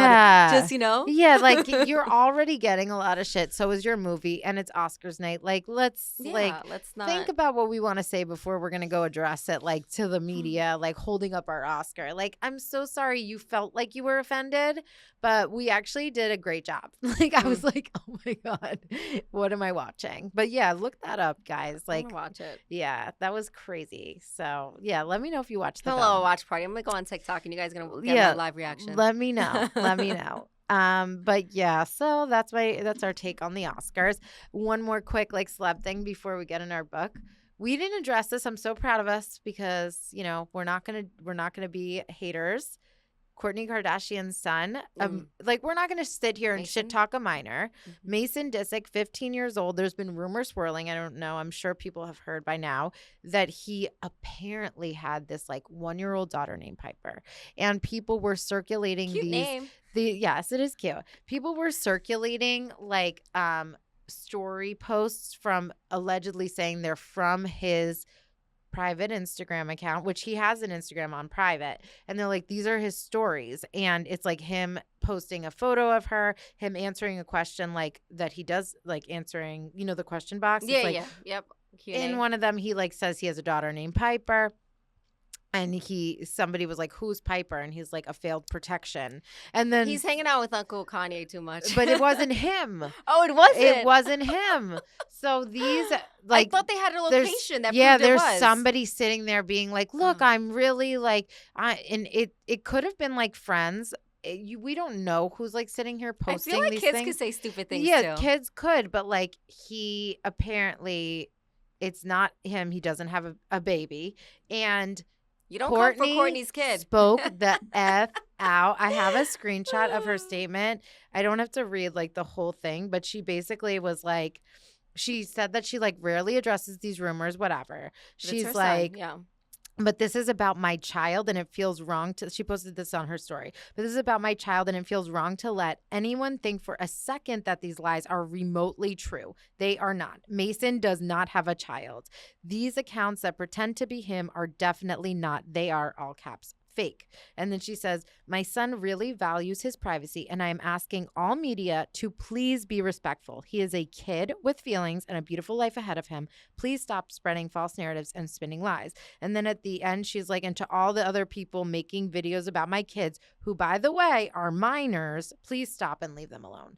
about it. Just, you know? Yeah, like you're already getting a lot of shit. So is your movie, and it's Oscars night. Like let's Yeah, let's not. think about what we want to say before we're gonna go address it, like to Hmm. the media, like holding up our Oscar. Like I'm so sorry you felt like you were offended, but we actually did a great job. Like I was like, oh my god, what am I watching? But yeah, look that up, guys. I Like wanna watch it. yeah, that was crazy. So yeah, let me know if you watch the Hello, film. watch party. I'm gonna go on TikTok and you guys are gonna get Yeah, my live reaction. Let me know. Let me know. But yeah, so that's our take on the Oscars. One more quick like celeb thing before we get in our book. We didn't address this. I'm so proud of us because, you know, we're not gonna be haters. Kourtney Kardashian's son. Like, we're not going to sit here and shit talk a minor. Mason Disick, 15 years old. There's been rumors swirling. I don't know. I'm sure people have heard by now that he apparently had this like 1-year-old daughter named Piper. And people were circulating Cute name. Yes, it is cute. People were circulating like story posts from allegedly saying they're from his private Instagram account, which he has an Instagram on private. And they're like, these are his stories. And it's like him posting a photo of her, him answering a question like that he does, like answering, you know, the question box. Yeah, it's like, yeah. Yep. Q&A. In one of them, he like says he has a daughter named Piper. And somebody was like, who's Piper? And he's like, a failed protection. And then he's hanging out with Uncle Kanye too much. But it wasn't him. Oh, it wasn't? It wasn't him. So these, like, I thought they had a location that proved there's it was. somebody sitting there being like, look, I'm really like, and it could have been like friends. We don't know who's like sitting here posting I feel like these kids things. could say stupid things Yeah, too. kids could, but like he apparently, it's not him. He doesn't have a baby. And you don't come for Kourtney's kid. Spoke the F out. I have a screenshot of her statement. I don't have to read like the whole thing, but she basically was like, she said that she like rarely addresses these rumors, whatever. She's like, yeah. But this is about my child and it feels wrong to, she posted this on her story, but this is about my child and it feels wrong to let anyone think for a second that these lies are remotely true. They are not. Mason does not have a child. These accounts that pretend to be him are definitely not. They are, all caps, fake. And then she says, my son really values his privacy and I am asking all media to please be respectful. He is a kid with feelings and a beautiful life ahead of him. Please stop spreading false narratives and spinning lies. And then at the end, she's like, and to all the other people making videos about my kids, who, by the way, are minors, please stop and leave them alone.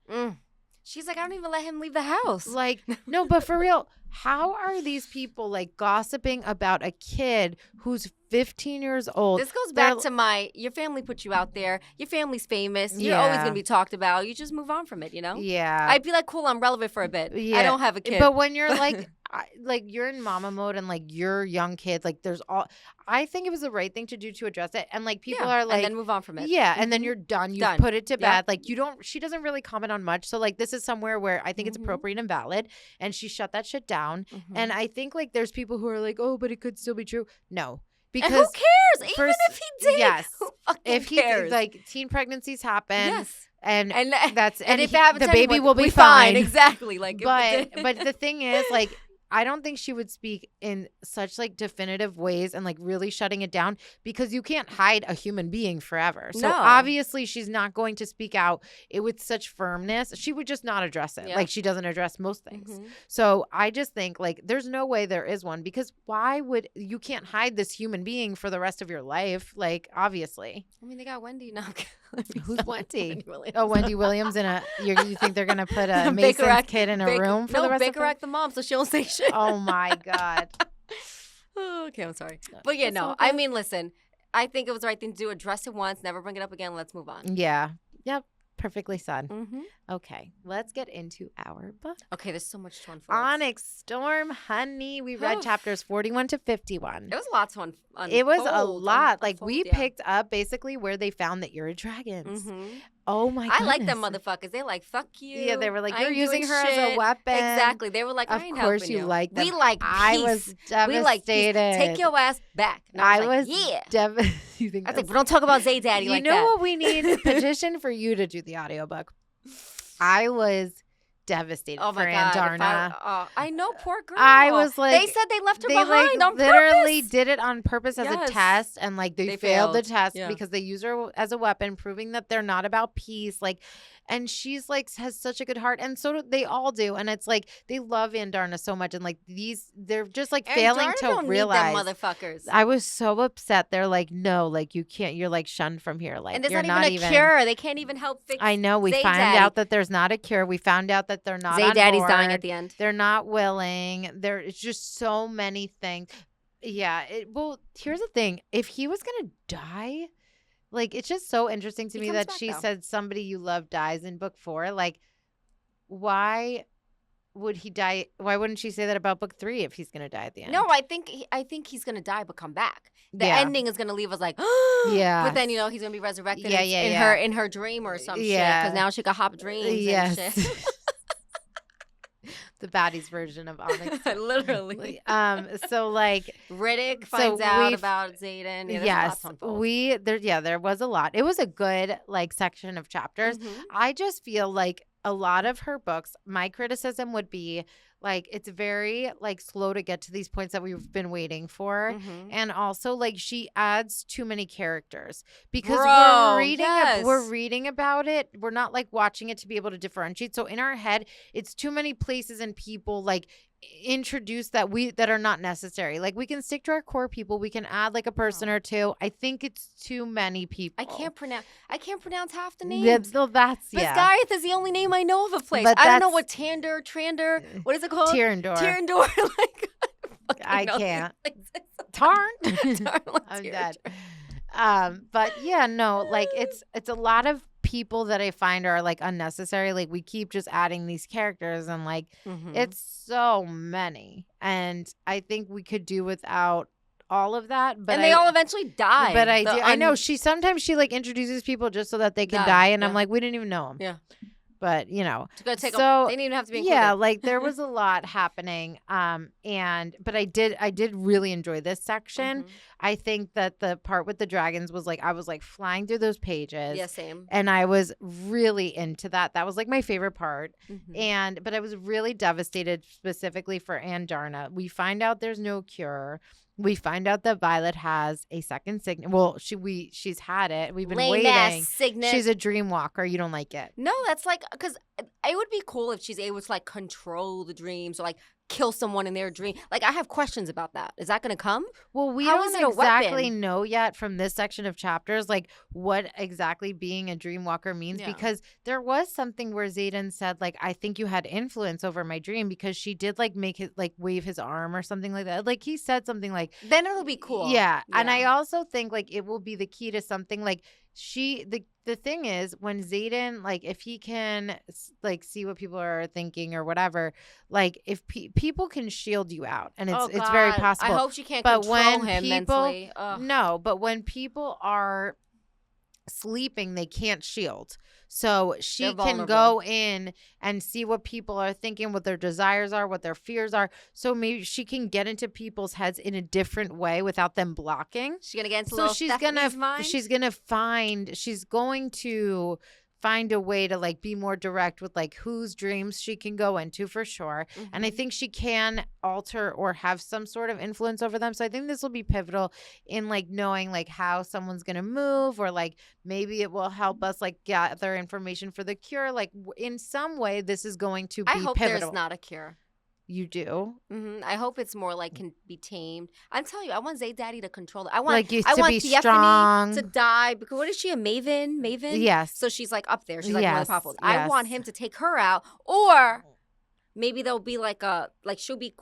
She's like, I don't even let him leave the house. Like, no, but for real, how are these people like gossiping about a kid who's 15 years old? This goes back to your family put you out there. Your family's famous. You're always going to be talked about. You just move on from it, you know? Yeah. I'd be like, cool, I'm relevant for a bit. Yeah. I don't have a kid. But when you're like, like you're in mama mode and like you're young kid, like there's I think it was the right thing to do to address it. And like people are like, and then move on from it. Yeah. And then you're done. You put it to bed. Like she doesn't really comment on much. So like this is somewhere where I think it's appropriate and valid. And she shut that shit down. And I think like there's people who are like, oh, but it could still be true. No. Because and who cares? Even if he did. Yes. Who fucking if he cares? Like teen pregnancies happen. Yes. And if it happens the to baby anyone, will be fine. Exactly. Like, but the thing is, like, I don't think she would speak in such like definitive ways and like really shutting it down because you can't hide a human being forever. So obviously she's not going to speak out with such firmness. She would just not address it. Like she doesn't address most things. So I just think like there's no way there is one because you can't hide this human being for the rest of your life. Like obviously. I mean, they got Wendy now. Who's Wendy? Wendy Williams you think they're gonna put a Mason's kid in a room for the rest of the mom so she don't say shit. Oh my God. Okay, I'm sorry. But yeah, no. I mean, listen, I think it was the right thing to do. Address it once, never bring it up again. Let's move on. Yeah. Yep. Perfectly said. Okay, let's get into our book. Okay, there's so much fun for Onyx Storm, honey. We read chapters 41 to 51. It was a lot of fun. It was a lot. Like we picked up basically where they found the irid dragons. Oh my goodness. I like them motherfuckers. They like, fuck you. Yeah, they were like, you're using her as a weapon. Exactly. They were like, I ain't helping you. Of course you like them. We like peace. I was devastated. We like peace. Take your ass back. And I was like, devastated. I was like, we don't talk about Zay Daddy like that. You know what we need? Petition for you to do the audiobook. I was devastated for Andarna. I know, poor girl. I was like, they said they left her behind on literally purpose. Did it on purpose as a test, and like they failed the test because they use her as a weapon, proving that they're not about peace. Like, and she's like has such a good heart, and so do they all do. And it's like they love Andarna so much, and like they're just like failing to realize. Need them motherfuckers. I was so upset. They're like, no, like you can't. You're like shunned from here. Like, and there's you're not even a cure. They can't even help fix. I know. We found out that there's not a cure. We found out that they're not. Zay Daddy's dying at the end. They're not willing. It's just so many things. Yeah. Well, here's the thing. If he was gonna die. Like, it's just so interesting to me that she said somebody you love dies in book 4. Like, why would he die? Why wouldn't she say that about book 3 if he's gonna die at the end? No, I think he's gonna die but come back. The Yeah. ending is gonna leave us like, Yeah. But then he's gonna be resurrected Yeah, in her dream or some shit. Yeah. Because now she can hop dreams Yes. and shit. The baddies version of Onyx Storm. Literally. So like Riddick finds out about Xaden. Yeah, there was a lot. It was a good like section of chapters. Mm-hmm. I just feel like a lot of her books, my criticism would be like it's very like slow to get to these points that we've been waiting for. Mm-hmm. And also like she adds too many characters because we're reading about it. We're not like watching it to be able to differentiate. So in our head, it's too many places and people like introduced that are not necessary. Like we can stick to our core people. We can add like a person or two. I think it's too many people. I can't pronounce half the names. That's Biscayeth is the only name I know of a place. But I don't know what Trander, what is it called? Tyrandor. Like I can't. Tarn. I'm dead. But yeah, no, like it's a lot of people that I find are like unnecessary. Like we keep just adding these characters and like it's so many. And I think we could do without all of that. But they all eventually die. But I know sometimes she like introduces people just so that they can die. And I'm like, we didn't even know them. Yeah. But you know, they didn't even have to be included. Yeah, like there was a lot happening. But I did really enjoy this section. I think that the part with the dragons was like I was like flying through those pages. Yeah, same. And I was really into that. That was like my favorite part. But I was really devastated specifically for Andarna. We find out there's no cure. We find out that Violet has a second signet. Well, she's had it. We've been waiting. Signet. She's a dream walker. You don't like it. No, that's like because it would be cool if she's able to like control the dreams or like kill someone in their dream. Like I have questions about that. Is that going to come? Well, we don't exactly know yet from this section of chapters like what exactly being a dream walker means because there was something where Xaden said like I think you had influence over my dream because she did like make it like wave his arm or something like that. Like he said something like then it'll be cool. Yeah. And I also think like it will be the key to something like the thing is when Xaden like if he can like see what people are thinking or whatever like if people can shield you out and it's very possible. I hope she can't control him mentally. No, but when people are sleeping they can't shield, so she can go in and see what people are thinking, what their desires are, what their fears are, so maybe she can get into people's heads in a different way without them blocking. She's gonna get into she's going to find a way to like be more direct with like whose dreams she can go into for sure. And I think she can alter or have some sort of influence over them. So I think this will be pivotal in like knowing like how someone's going to move or like maybe it will help us like gather information for the cure. Like in some way this is going to be pivotal. I hope there's not a cure. You do? I hope it's more like can be tamed. I'm telling you, I want Zay Daddy to control it. I want like to be strong, to die because what is she, a maven? Yes. So she's like up there. She's like one of the powerful. I want him to take her out, or maybe there'll be like she'll be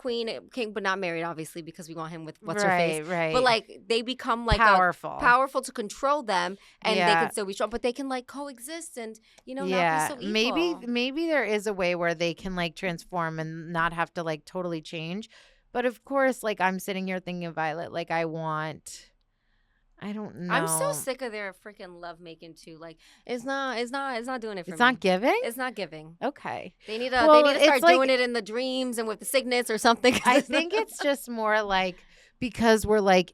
king, but not married, obviously, because we want him with what's her face. Right. But like they become like powerful to control them, and they can still be strong, but they can like coexist and not be so evil. Maybe there is a way where they can like transform and not have to like totally change. But of course, like I'm sitting here thinking of Violet, like I don't know. I'm so sick of their freaking lovemaking too. Like it's not doing it for me. It's not giving? It's not giving. Okay. They need to start doing it in the dreams and with the signets or something. I think it's just more like because we're like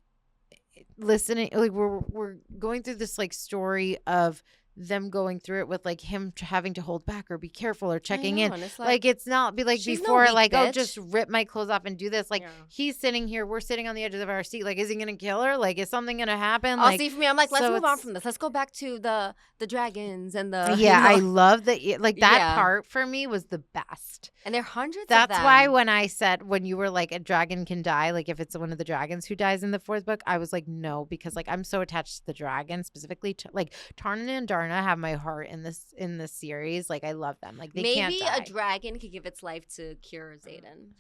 listening, like we're going through this like story of them going through it with like him having to hold back or be careful or checking in. Like it's not be like before like bitch. Oh just rip my clothes off and do this. Like he's sitting here, we're sitting on the edges of our seat. Like is he gonna kill her? Like is something gonna happen? Like, see for me, I'm like let's move on from this. Let's go back to the dragons and the I love that. Like that part for me was the best. And there are hundreds. That's of them. why when I said when you were like a dragon can die, like if it's one of the dragons who dies in the 4th book, I was like no because like I'm so attached to the dragon specifically. Like Tarn and Darna have my heart in this series. Like I love them. Like they can't die. Maybe a dragon could give its life to cure Xaden.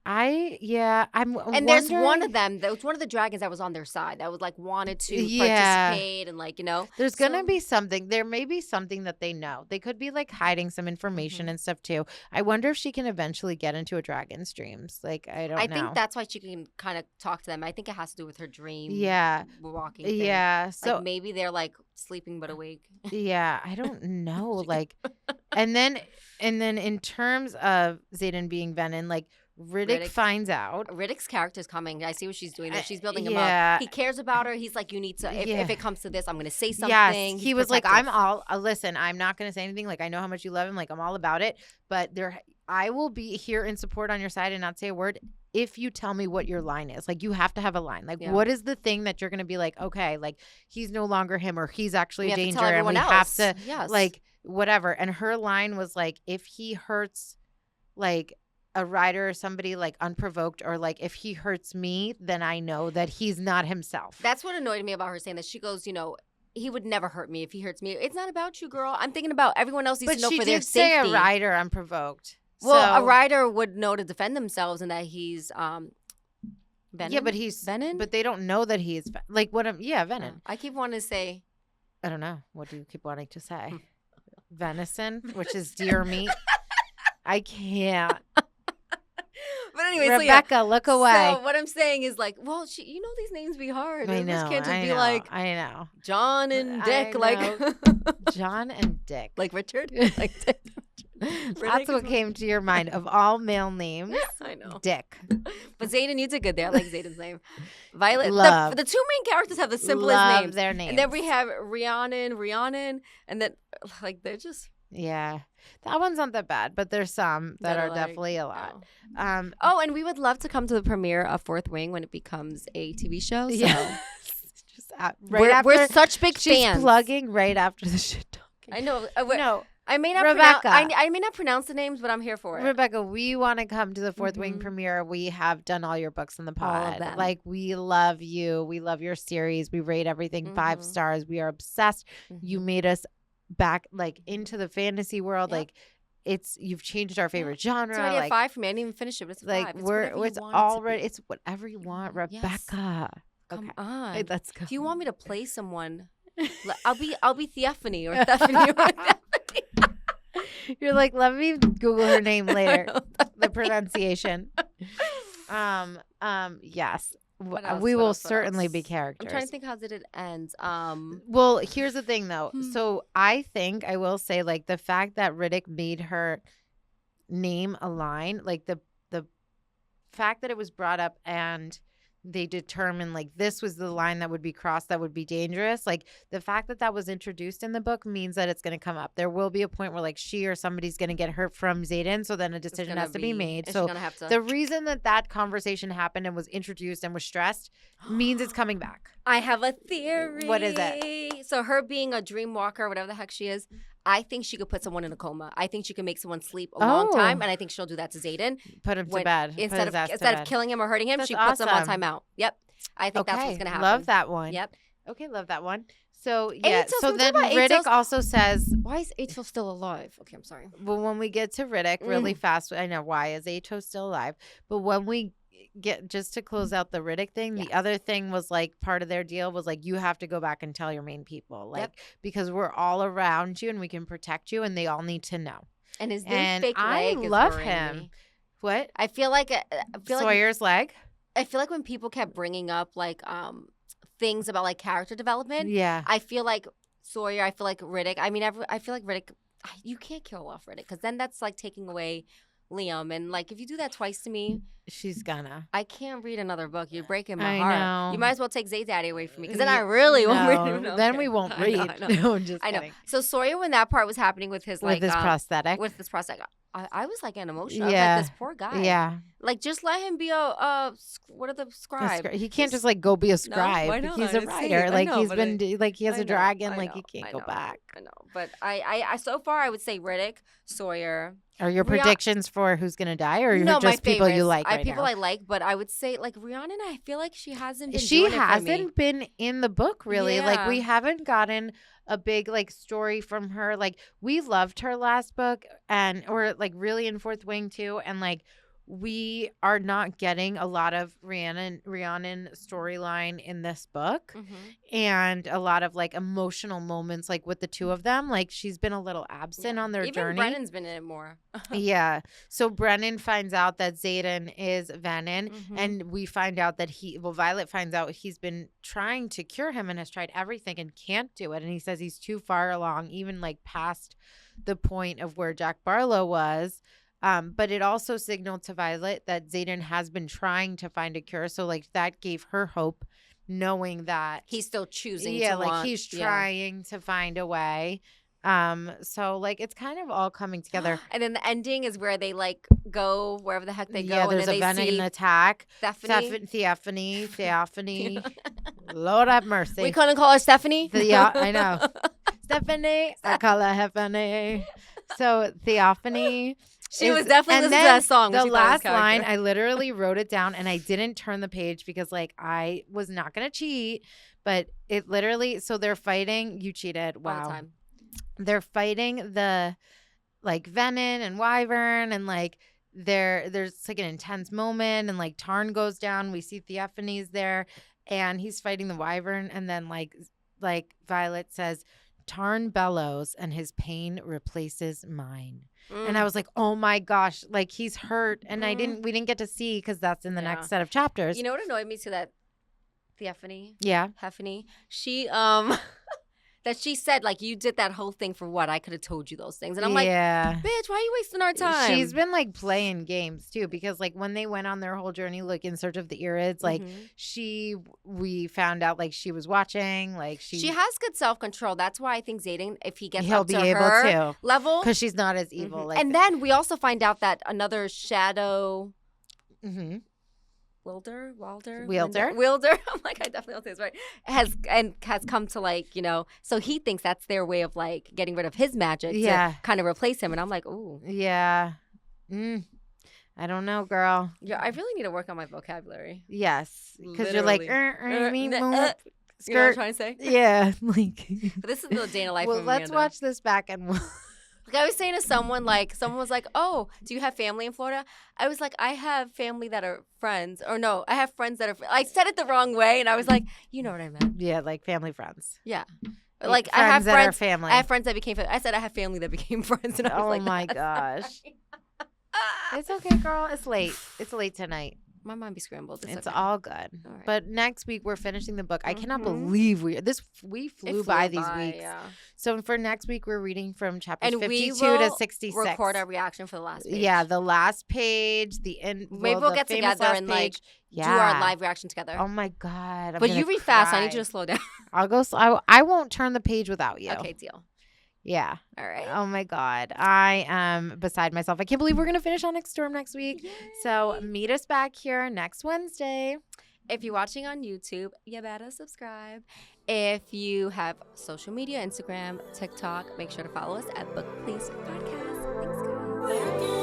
I'm And there's one wondering. of them. That was one of the dragons that was on their side. That was like wanted to Yeah. participate and like There's So gonna be something. There may be something that they know. They could be like hiding some information mhm. and stuff too. I wonder if she can eventually get into a dragon's dreams. Like, I I don't think know. that's why she can kind of talk to them. I think it has to do with her dream Yeah. walking thing. Yeah. Like So maybe they're like sleeping but awake. yeah, I don't know. She can- Like, and then in terms of Zayden being Venom, like Riddick Riddick. finds out. Riddick's character's coming. I see what she's doing there. She's building him Yeah. up. He cares about her. He's like, you need to. If Yeah. it comes to this, I'm gonna say something. Yes, He's he was like, protective. I'm all listen, I'm not gonna say anything. Like, I know how much you love him. Like, I'm all about it. But I will be here in support on your side and not say a word if you tell me what your line is. Like, you have to have a line. Like, Yeah. what is the thing that you're gonna be like, okay, like he's no longer him, or he's actually We a have to danger, tell and everyone we else. have to Yes. like whatever. And her line was like, if he hurts like a rider or somebody like unprovoked, or like if he hurts me, then I know that he's not himself. That's what annoyed me about her saying that. She goes, he would never hurt me if he hurts me. It's not about you, girl. I'm thinking about everyone else needs But to know she for their did say safety. a rider unprovoked. Well, a So- rider would know to defend themselves and that he's Venom. Yeah, but he's Venom. But they don't know that he's like what? Venom. I keep wanting to say. I don't know. What do you keep wanting to say? Venison, which is deer meat. I can't. But anyway, Rebecca, look away. So what I'm saying is like, well, these names be hard. I know. This can't just I be know, like I know. John and I Dick, like know. John and Dick. like Richard, like Dick. That's what came to your mind of all male names. I know. Dick. But Zayden, you did good there. I like Zayden's name. Violet. Love. The two main characters have the simplest Love names. their names. And then we have Rhiannon, and then like they're just Yeah. That one's not that bad, but there's some that are like, definitely a lot. Oh, and we would love to come to the premiere of Fourth Wing when it becomes a TV show. So Yeah. Just right we're after such big she's fans. plugging right after the shit talking. I know. No, I may not Rebecca. I may not pronounce the names, but I'm here for it. Rebecca, we want to come to the Fourth Wing Mhm. premiere. We have done all your books in the All of pod. them. Like, we love you. We love your series. We rate everything 5 Mhm. stars. We are obsessed. You Mhm. made us back like into the fantasy world. Yep. Like, you've changed our favorite genre. It's already a like, 5 for me. I didn't even finish it, but it's a 5. like It's whatever you it's want it to already be. it's whatever you want, Yes. Rebecca. Come Okay. on. Hey, let's go. Do you want me to play someone? I'll be Theophany or Stephanie. You're like, let me Google her name later. I know. The pronunciation. Yes. What else? We What will else? What certainly else? be I'm characters. trying to think, how did it end? Well, here's the thing though. Hmm. So I think I will say, like, the fact that Riddick made her name a line, like the fact that it was brought up and they determined like this was the line that would be crossed that would be dangerous. Like, the fact that that was introduced in the book means that it's going to come up. There will be a point where like she or somebody's going to get hurt from Zayden, so then a It's decision gonna has to be made. and So she's gonna have to. the reason that conversation happened and was introduced and was stressed means it's coming back. I have a theory. What is it? So her being a dream walker, whatever the heck she is, I think she could put someone in a coma. I think she can make someone sleep a long Oh. time, and I think she'll do that to Zayden. Put him to When- bed. Put Instead his ass to of bed. killing him or hurting him, That's she puts him on awesome. timeout. Yep. I think that's what's gonna happen. Love that one. Yep. Okay, love that one. So yeah, Atos, so we then talk about Riddick Atos. also says, Why is Atos still alive? Okay, I'm sorry. well, when we get to Riddick really fast, I know why is Atos still alive, but when we get just to close out the Riddick thing, the Yes. other thing was like part of their deal was like you have to go back and tell your main people, like Yep. because we're all around you and we can protect you, and they all need to know. And his new And fake I leg is love worrying him. me. What? I feel like Sawyer's leg? I feel like when people kept bringing up like things about like character development, Yeah. I feel like Sawyer, I feel like Riddick. I mean, I feel like Riddick. You can't kill off Riddick because then that's like taking away Liam. And like if you do that twice to me, She's gonna. I can't read another book. You're breaking my I heart. know. You might as well take Zay Daddy away from me because then I really won't read. No, then okay. we won't I read. know, I know. No, I'm just I know. kidding. So Sawyer, when that part was happening with his With like this prosthetic. with this prosthetic, I was like an emotional. I Yeah. was like, this poor guy. Yeah. Like just let him be what are the scribe? He can't just like go be a scribe. why not? He's a It's writer. I like know, he's but been like he has I a know, dragon. I Like he know, can't I go know, back. I know, but I so far I would say Riddick, Sawyer. Are your Rhea- predictions for who's gonna die, or No, just my people you favorites. like right people now? I like, but I would say like Rhiannon. I feel like she hasn't been. She doing it for me. hasn't been in the book really. Like we Yeah. haven't gotten a big like story from her. Like we loved her last book or like really in Fourth Wing too, and like we are not getting a lot of Rhiannon storyline in this book, and a lot of like emotional moments like with the two of them. Like she's been a little absent on their journey. Even Brennan's been in it more. Yeah. So Brennan finds out that Xaden is Venom, and we find out that Violet finds out he's been trying to cure him and has tried everything and can't do it. And he says he's too far along, even like past the point of where Jack Barlow was. But it also signaled to Violet that Xaden has been trying to find a cure. So like that gave her hope, knowing that he's still choosing. Yeah, like he's trying to find a way. So like it's kind of all coming together. And then the ending is where they like go wherever the heck they go. Yeah, there's and a Venom attack. Theophany. Lord have mercy. We couldn't call her Stephanie. Yeah, I know. Stephanie. I call her Stephanie. So Theophany. She was definitely listening to that song. The last line, I literally wrote it down and I didn't turn the page because like I was not going to cheat. But it literally, so they're fighting. You cheated. Wow. All the time. They're fighting the like Venom and Wyvern, and like there's like an intense moment, and like Tarn goes down. We see Theophany's there and he's fighting the Wyvern, and then like Violet says, Tarn bellows and his pain replaces mine. And I was like, oh my gosh, like he's hurt. And we didn't get to see because that's in the next set of chapters. You know what annoyed me to that Theophany? Yeah. Heffany. She that she said, like, you did that whole thing for what? I could have told you those things. And I'm like, bitch, why are you wasting our time? She's been, like, playing games, too, because, like, when they went on their whole journey, like, in search of the Irids, like, we found out, like, she was watching, like, she has good self-control. That's why I think Xaden, if he gets he'll up be to able her to, level. because she's not as evil. Like, and then we also find out that another shadow... Wielder. I'm like, I definitely don't say this right. Has come to like, you know, so he thinks that's their way of like getting rid of his magic to kind of replace him. And I'm like, ooh. Yeah. I don't know, girl. Yeah, I really need to work on my vocabulary. Yes. Because you're like, skirt. You know what I'm trying to say? Yeah. Like, but this is the Dana life. Well, let's watch this back and we'll... Like I was saying to someone was like, oh, do you have family in Florida? I was like, I have family that are friends. Or no, I have friends that are I said it the wrong way. And I was like, you know what I meant. Yeah, like family friends. Yeah. Like I have friends that are family. I have friends that became friends. I said I have family that became friends. And I was like, oh my gosh. It's okay, girl. It's late. It's late tonight. My mind be scrambled. It's all good. All right. But next week we're finishing the book. I cannot believe we flew by these weeks. Yeah. So for next week we're reading from chapters 52 to 66. Record our reaction for the last page. Yeah, the last page, maybe we'll get together and like do our live reaction together. Oh my god! But you read fast. I need you to slow down. I'll go. I won't turn the page without you. Okay, deal. Yeah. All right. Oh my God. I am beside myself. I can't believe we're going to finish Onyx Storm next week. Yay. So meet us back here next Wednesday. If you're watching on YouTube, you better subscribe. If you have social media, Instagram, TikTok, make sure to follow us at Book Please Podcast. Thanks, guys.